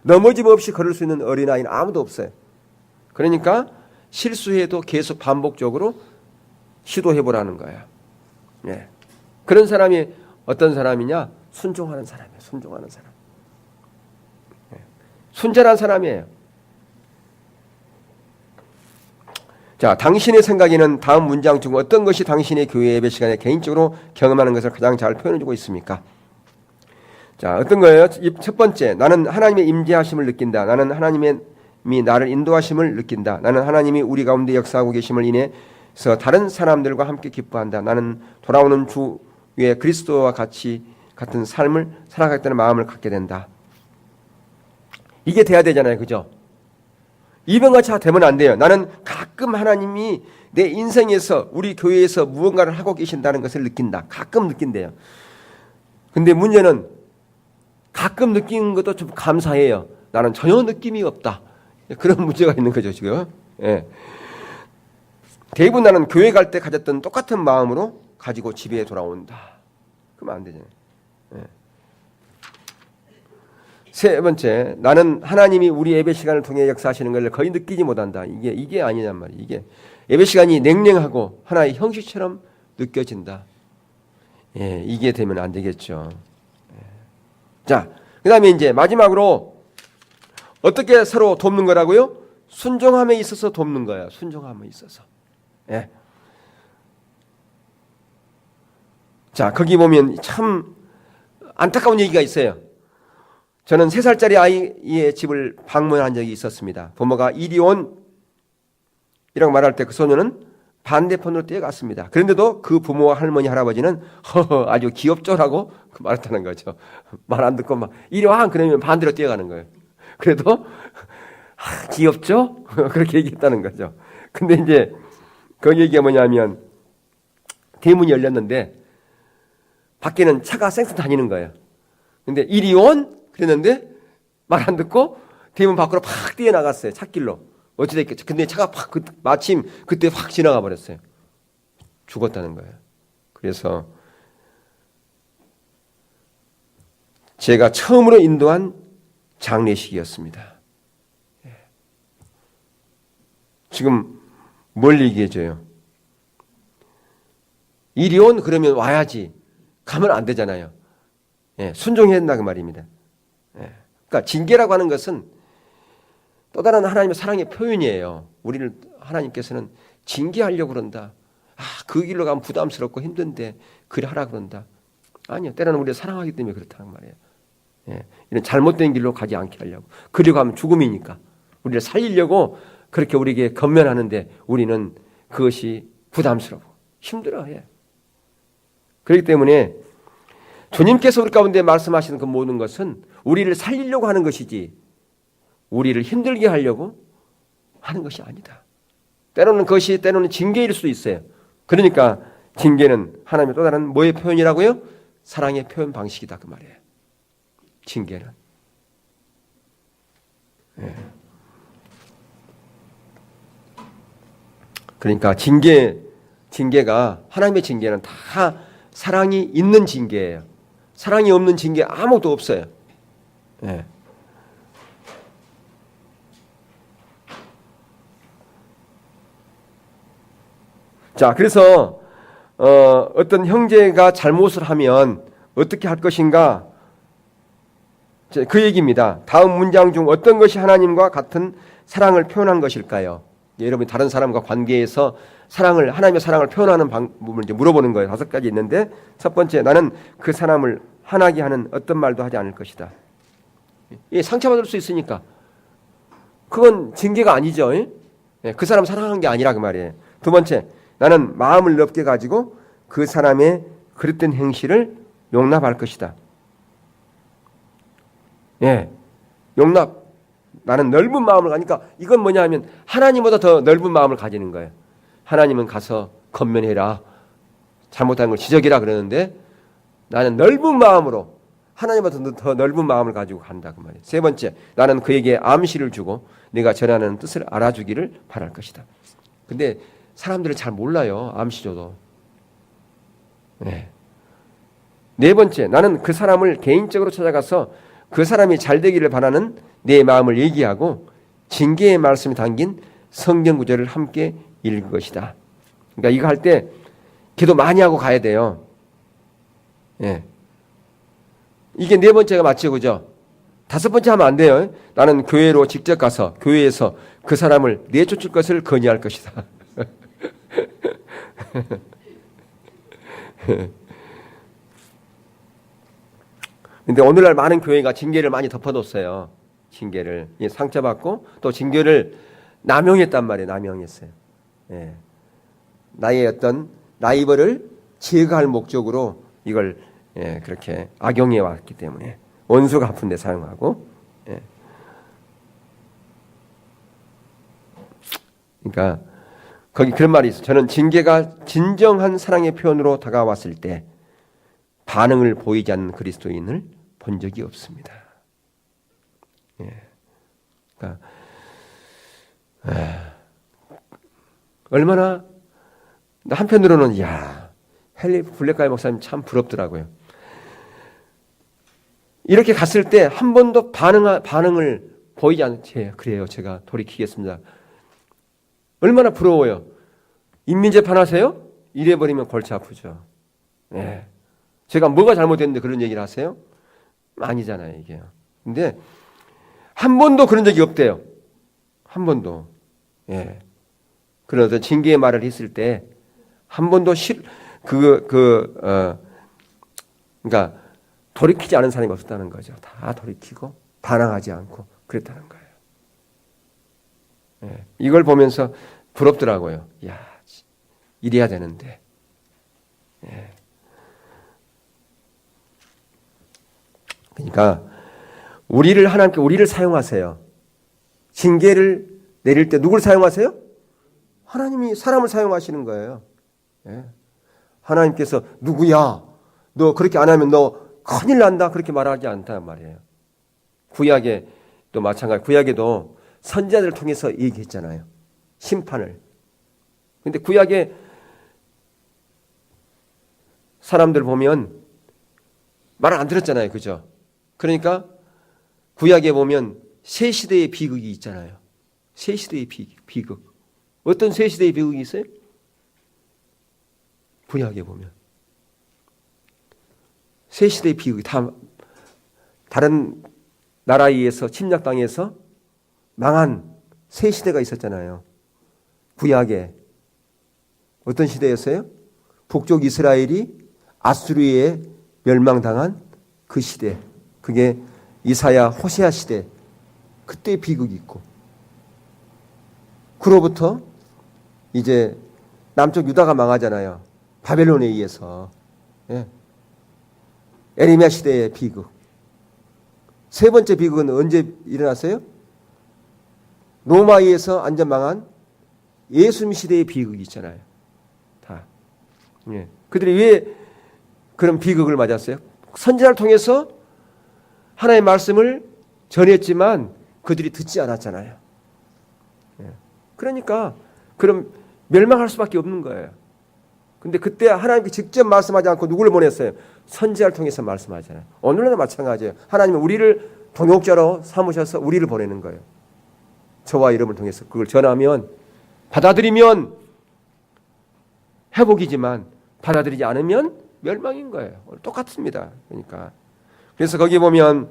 넘어짐 없이 걸을 수 있는 어린아이는 아무도 없어요. 그러니까 실수해도 계속 반복적으로 시도해보라는 거예요. 예. 그런 사람이 어떤 사람이냐? 순종하는 사람이에요. 순종하는 사람. 예. 순전한 사람이에요. 자, 당신의 생각에는 다음 문장 중 어떤 것이 당신의 교회 예배 시간에 개인적으로 경험하는 것을 가장 잘 표현해주고 있습니까? 자, 어떤 거예요? 첫 번째, 나는 하나님의 임재하심을 느낀다. 나는 하나님이 나를 인도하심을 느낀다. 나는 하나님이 우리 가운데 역사하고 계심을 인해서 다른 사람들과 함께 기뻐한다. 나는 돌아오는 주에 그리스도와 같은 삶을 살아가겠다는 마음을 갖게 된다. 이게 돼야 되잖아요. 그죠? 이병같이 되면 안 돼요. 나는 가끔 하나님이 내 인생에서 우리 교회에서 무언가를 하고 계신다는 것을 느낀다. 가끔 느낀대요. 근데 문제는 가끔 느끼는 것도 좀 감사해요. 나는 전혀 느낌이 없다. 그런 문제가 있는 거죠, 지금. 예. 대부분 나는 교회 갈 때 가졌던 똑같은 마음으로 가지고 집에 돌아온다. 그러면 안 되잖아요. 예. 세 번째, 나는 하나님이 우리 예배 시간을 통해 역사하시는 걸 거의 느끼지 못한다. 이게 아니란 말이에요. 이게 예배 시간이 냉랭하고 하나의 형식처럼 느껴진다. 예, 이게 되면 안 되겠죠. 예. 자, 그다음에 이제 마지막으로 어떻게 서로 돕는 거라고요? 순종함에 있어서 돕는 거야. 순종함에 있어서. 예. 자, 거기 보면 참 안타까운 얘기가 있어요. 저는 3살짜리 아이의 집을 방문한 적이 있었습니다. 부모가 이리 온 이라고 말할 때 그 소녀는 반대편으로 뛰어갔습니다. 그런데도 그 부모와 할머니, 할아버지는 허허 아주 귀엽죠라고 말했다는 거죠. 말 안 듣고 막 이리 와 그러면 반대로 뛰어가는 거예요. 그래도 귀엽죠? 그렇게 얘기했다는 거죠. 근데 이제 그 얘기가 뭐냐면 대문이 열렸는데 밖에는 차가 쌩쌩 다니는 거예요. 근데 이리 온 그랬는데 말 안 듣고 대문 밖으로 팍 뛰어나갔어요. 찻길로. 어찌됐겠죠. 근데 차가 팍 마침 그때 확 지나가 버렸어요. 죽었다는 거예요. 그래서 제가 처음으로 인도한 장례식이었습니다. 지금 뭘 얘기해줘요? 이리 온 그러면 와야지. 가면 안 되잖아야 순종해야 된다 그 말입니다. 그러니까 징계라고 하는 것은 또 다른 하나님의 사랑의 표현이에요. 우리를 하나님께서는 징계하려고 그런다. 그 길로 가면 부담스럽고 힘든데 그래 하라 그런다. 아니요. 때로는 우리를 사랑하기 때문에 그렇다는 말이에요. 이런 잘못된 길로 가지 않게 하려고. 그리고 가면 죽음이니까. 우리를 살리려고 그렇게 우리에게 건면하는데 우리는 그것이 부담스러워. 힘들어해. 그렇기 때문에 주님께서 우리 가운데 말씀하시는 그 모든 것은 우리를 살리려고 하는 것이지 우리를 힘들게 하려고 하는 것이 아니다. 때로는 그것이 때로는 징계일 수도 있어요. 그러니까 징계는 하나님의 또 다른 뭐의 표현이라고요? 사랑의 표현 방식이다 그 말이에요. 징계는. 예. 그러니까 징계가 하나님의 징계는 다 사랑이 있는 징계예요. 사랑이 없는 징계 아무것도 없어요. 예. 자, 그래서 어떤 형제가 잘못을 하면 어떻게 할 것인가? 그 얘기입니다. 다음 문장 중 어떤 것이 하나님과 같은 사랑을 표현한 것일까요? 여러분이 다른 사람과 관계에서 하나님의 사랑을 표현하는 방법을 이제 물어보는 거예요. 5가지 있는데 첫 번째, 나는 그 사람을 화나게 하는 어떤 말도 하지 않을 것이다. 상처받을 수 있으니까 그건 징계가 아니죠. 그 사람 사랑한 게 아니라 그 말이에요. 두 번째, 나는 마음을 넓게 가지고 그 사람의 그릇된 행실을 용납할 것이다. 용납. 나는 넓은 마음을 가니까 이건 뭐냐 하면 하나님보다 더 넓은 마음을 가지는 거예요. 하나님은 가서 건면해라. 잘못한 걸 지적이라 그러는데 나는 넓은 마음으로 하나님보다 더 넓은 마음을 가지고 간다 그 말이에요. 세 번째, 나는 그에게 암시를 주고 내가 전하는 뜻을 알아주기를 바랄 것이다. 근데 사람들은 잘 몰라요. 암시 줘도. 네 번째, 나는 그 사람을 개인적으로 찾아가서 그 사람이 잘 되기를 바라는 내 마음을 얘기하고 징계의 말씀이 담긴 성경 구절을 함께 읽을 것이다. 그러니까 이거 할 때 기도 많이 하고 가야 돼요. 이게 네 번째가 맞죠, 그죠? 다섯 번째 하면 안 돼요. 나는 교회로 직접 가서 교회에서 그 사람을 내쫓을 것을 건의할 것이다. 근데 오늘날 많은 교회가 징계를 많이 덮어뒀어요. 징계를 상처받고 또 징계를 남용했단 말이에요. 남용했어요. 나의 어떤 라이벌을 제거할 목적으로 이걸 그렇게 악용해 왔기 때문에 원수가 아픈 데 사용하고. 그러니까 거기 그런 말이 있어요. 저는 징계가 진정한 사랑의 표현으로 다가왔을 때 반응을 보이지 않는 그리스도인을 본 적이 없습니다. 그러니까 얼마나 한편으로는 헨리 블랙가이 목사님 참 부럽더라고요. 이렇게 갔을 때 한 번도 반응을 보이지 않지. 그래요, 제가 돌이키겠습니다. 얼마나 부러워요. 인민재판 하세요? 이래버리면 골치 아프죠. 제가 뭐가 잘못됐는데 그런 얘기를 하세요? 아니잖아요, 이게요. 근데 한 번도 그런 적이 없대요. 한 번도. 그런 어떤 징계의 말을 했을 때 한 번도 그러니까 돌이키지 않은 사람이 없었다는 거죠. 다 돌이키고 반항하지 않고 그랬다는 거예요. 이걸 보면서 부럽더라고요. 이래야 되는데. 그러니까 우리를 사용하세요. 징계를 내릴 때 누굴 사용하세요? 하나님이 사람을 사용하시는 거예요. 하나님께서 누구야? 너 그렇게 안 하면 너 큰일 난다. 그렇게 말하지 않단 말이에요. 구약에도 마찬가지. 구약에도 선지자들을 통해서 얘기했잖아요. 심판을. 근데 구약에 사람들 보면 말을 안 들었잖아요. 그죠? 그러니까 구약에 보면 새 시대의 비극이 있잖아요. 새 시대의 비극. 어떤 새 시대의 비극이 있어요? 구약에 보면. 새 시대의 비극이 다 다른 나라에 의해서 침략당해서 망한 새 시대가 있었잖아요. 구약에. 어떤 시대였어요? 북쪽 이스라엘이 아수르에 멸망당한 그 시대. 그게 이사야 호세아 시대. 그때 비극이 있고. 그로부터 이제 남쪽 유다가 망하잖아요. 바벨론에 의해서. 에레미야 시대의 비극. 세 번째 비극은 언제 일어났어요? 로마에 의해서 완전 망한 예수님 시대의 비극이 있잖아요. 다. 예. 그들이 왜 그런 비극을 맞았어요? 선지자를 통해서 하나님의 말씀을 전했지만 그들이 듣지 않았잖아요. 예. 그러니까 그럼 멸망할 수밖에 없는 거예요. 근데 그때 하나님께 직접 말씀하지 않고 누구를 보냈어요? 선지자를 통해서 말씀하잖아요. 오늘도 마찬가지예요. 하나님은 우리를 동역자로 삼으셔서 우리를 보내는 거예요. 저와 이름을 통해서 그걸 전하면 받아들이면 회복이지만 받아들이지 않으면 멸망인 거예요. 똑같습니다. 그러니까 그래서 거기 보면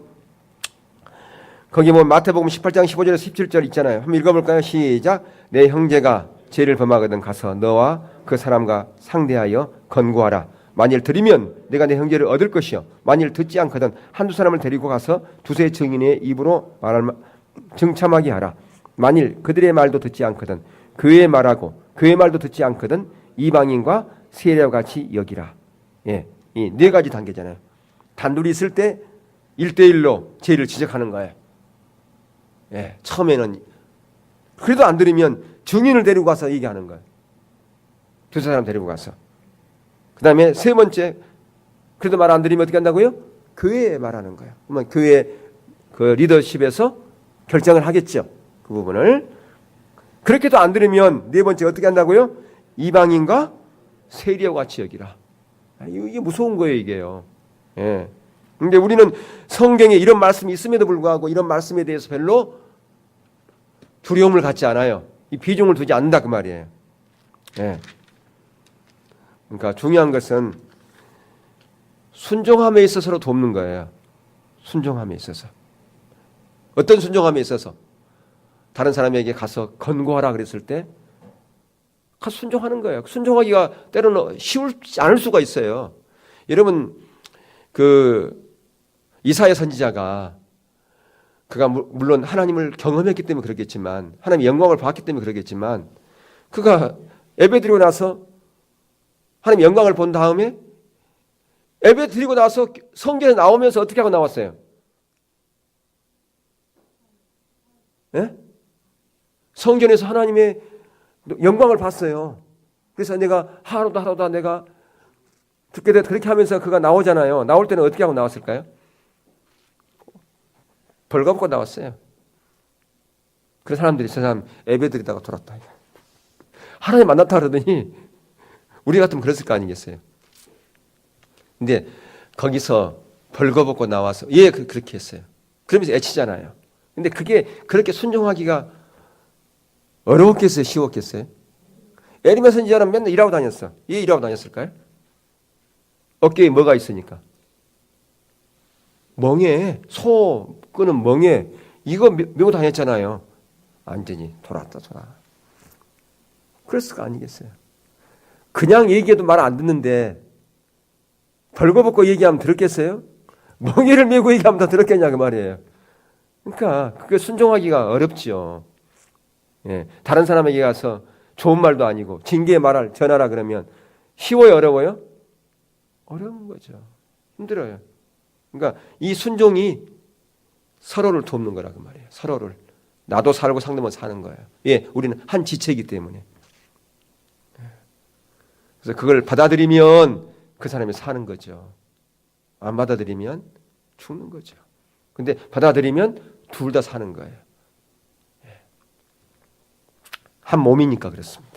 마태복음 18장 15절에서 17절 있잖아요. 한번 읽어볼까요? 시작. 내 형제가 죄를 범하거든 가서 너와 그 사람과 상대하여 권고하라. 만일 들으면 내가 내 형제를 얻을 것이요 만일 듣지 않거든 한두 사람을 데리고 가서 두세 증인의 입으로 증참하게 하라. 만일 그들의 말도 듣지 않거든 그의 말하고 그의 말도 듣지 않거든 이방인과 세례와 같이 여기라. 예, 이 네 가지 단계잖아요. 단둘이 있을 때 1대1로 죄를 지적하는 거예요. 예, 처음에는 그래도 안 들으면 증인을 데리고 가서 얘기하는 거예요. 두세 사람 데리고 가서. 그 다음에 세 번째, 그래도 말 안 들으면 어떻게 한다고요? 교회에 말하는 거예요. 그러면 교회 그 리더십에서 결정을 하겠죠. 그 부분을. 그렇게도 안 들으면 네 번째 어떻게 한다고요? 이방인과 세리와 같이 여기라. 이게 무서운 거예요, 이게요. 예. 근데 우리는 성경에 이런 말씀이 있음에도 불구하고 이런 말씀에 대해서 별로 두려움을 갖지 않아요. 이 비중을 두지 않는다 그 말이에요. 예. 그러니까 중요한 것은 순종함에 있어서로 돕는 거예요. 순종함에 있어서. 어떤 순종함에 있어서? 다른 사람에게 가서 권고하라 그랬을 때 가서 순종하는 거예요. 순종하기가 때로는 쉬울지 않을 수가 있어요. 여러분 그 이사야 선지자가 그가 물론 하나님을 경험했기 때문에 그렇겠지만 하나님의 영광을 봤기 때문에 그렇겠지만 그가 예배드리고 나서 하나님의 영광을 본 다음에 예배드리고 나서 성전에 나오면서 어떻게 하고 나왔어요? 네? 성전에서 하나님의 영광을 봤어요. 그래서 내가 하루도 내가 듣게 돼 그렇게 하면서 그가 나오잖아요. 나올 때는 어떻게 하고 나왔을까요? 벌거벗고 나왔어요. 그래서 사람들이 저 사람 예배드리다가 돌았다. 하나님 만났다 그러더니 우리 같으면 그랬을 거 아니겠어요? 근데 거기서 벌거벗고 나와서 그렇게 했어요. 그러면서 애치잖아요. 근데 그게 그렇게 순종하기가 어려웠겠어요? 쉬웠겠어요? 에리야 선지자는 맨날 일하고 다녔어. 왜 일하고 다녔을까요? 어깨에 뭐가 있으니까. 멍에 소 끄는 멍에 이거 메고 다녔잖아요. 완전히 돌았다. 그랬을 거 아니겠어요? 그냥 얘기해도 말 안 듣는데 벌거벗고 얘기하면 들었겠어요? 멍에를 메고 얘기하면 다 들었겠냐 그 말이에요. 그러니까 그게 순종하기가 어렵죠. 예, 다른 사람에게 가서 좋은 말도 아니고 징계의 말을 전하라 그러면 쉬워요, 어려워요? 어려운 거죠. 힘들어요. 그러니까 이 순종이 서로를 돕는 거라 그 말이에요. 서로를. 나도 살고 상대방 사는 거예요. 예, 우리는 한 지체이기 때문에. 그래서 그걸 받아들이면 그 사람이 사는 거죠. 안 받아들이면 죽는 거죠. 근데 받아들이면 둘 다 사는 거예요. 한 몸이니까 그렇습니다.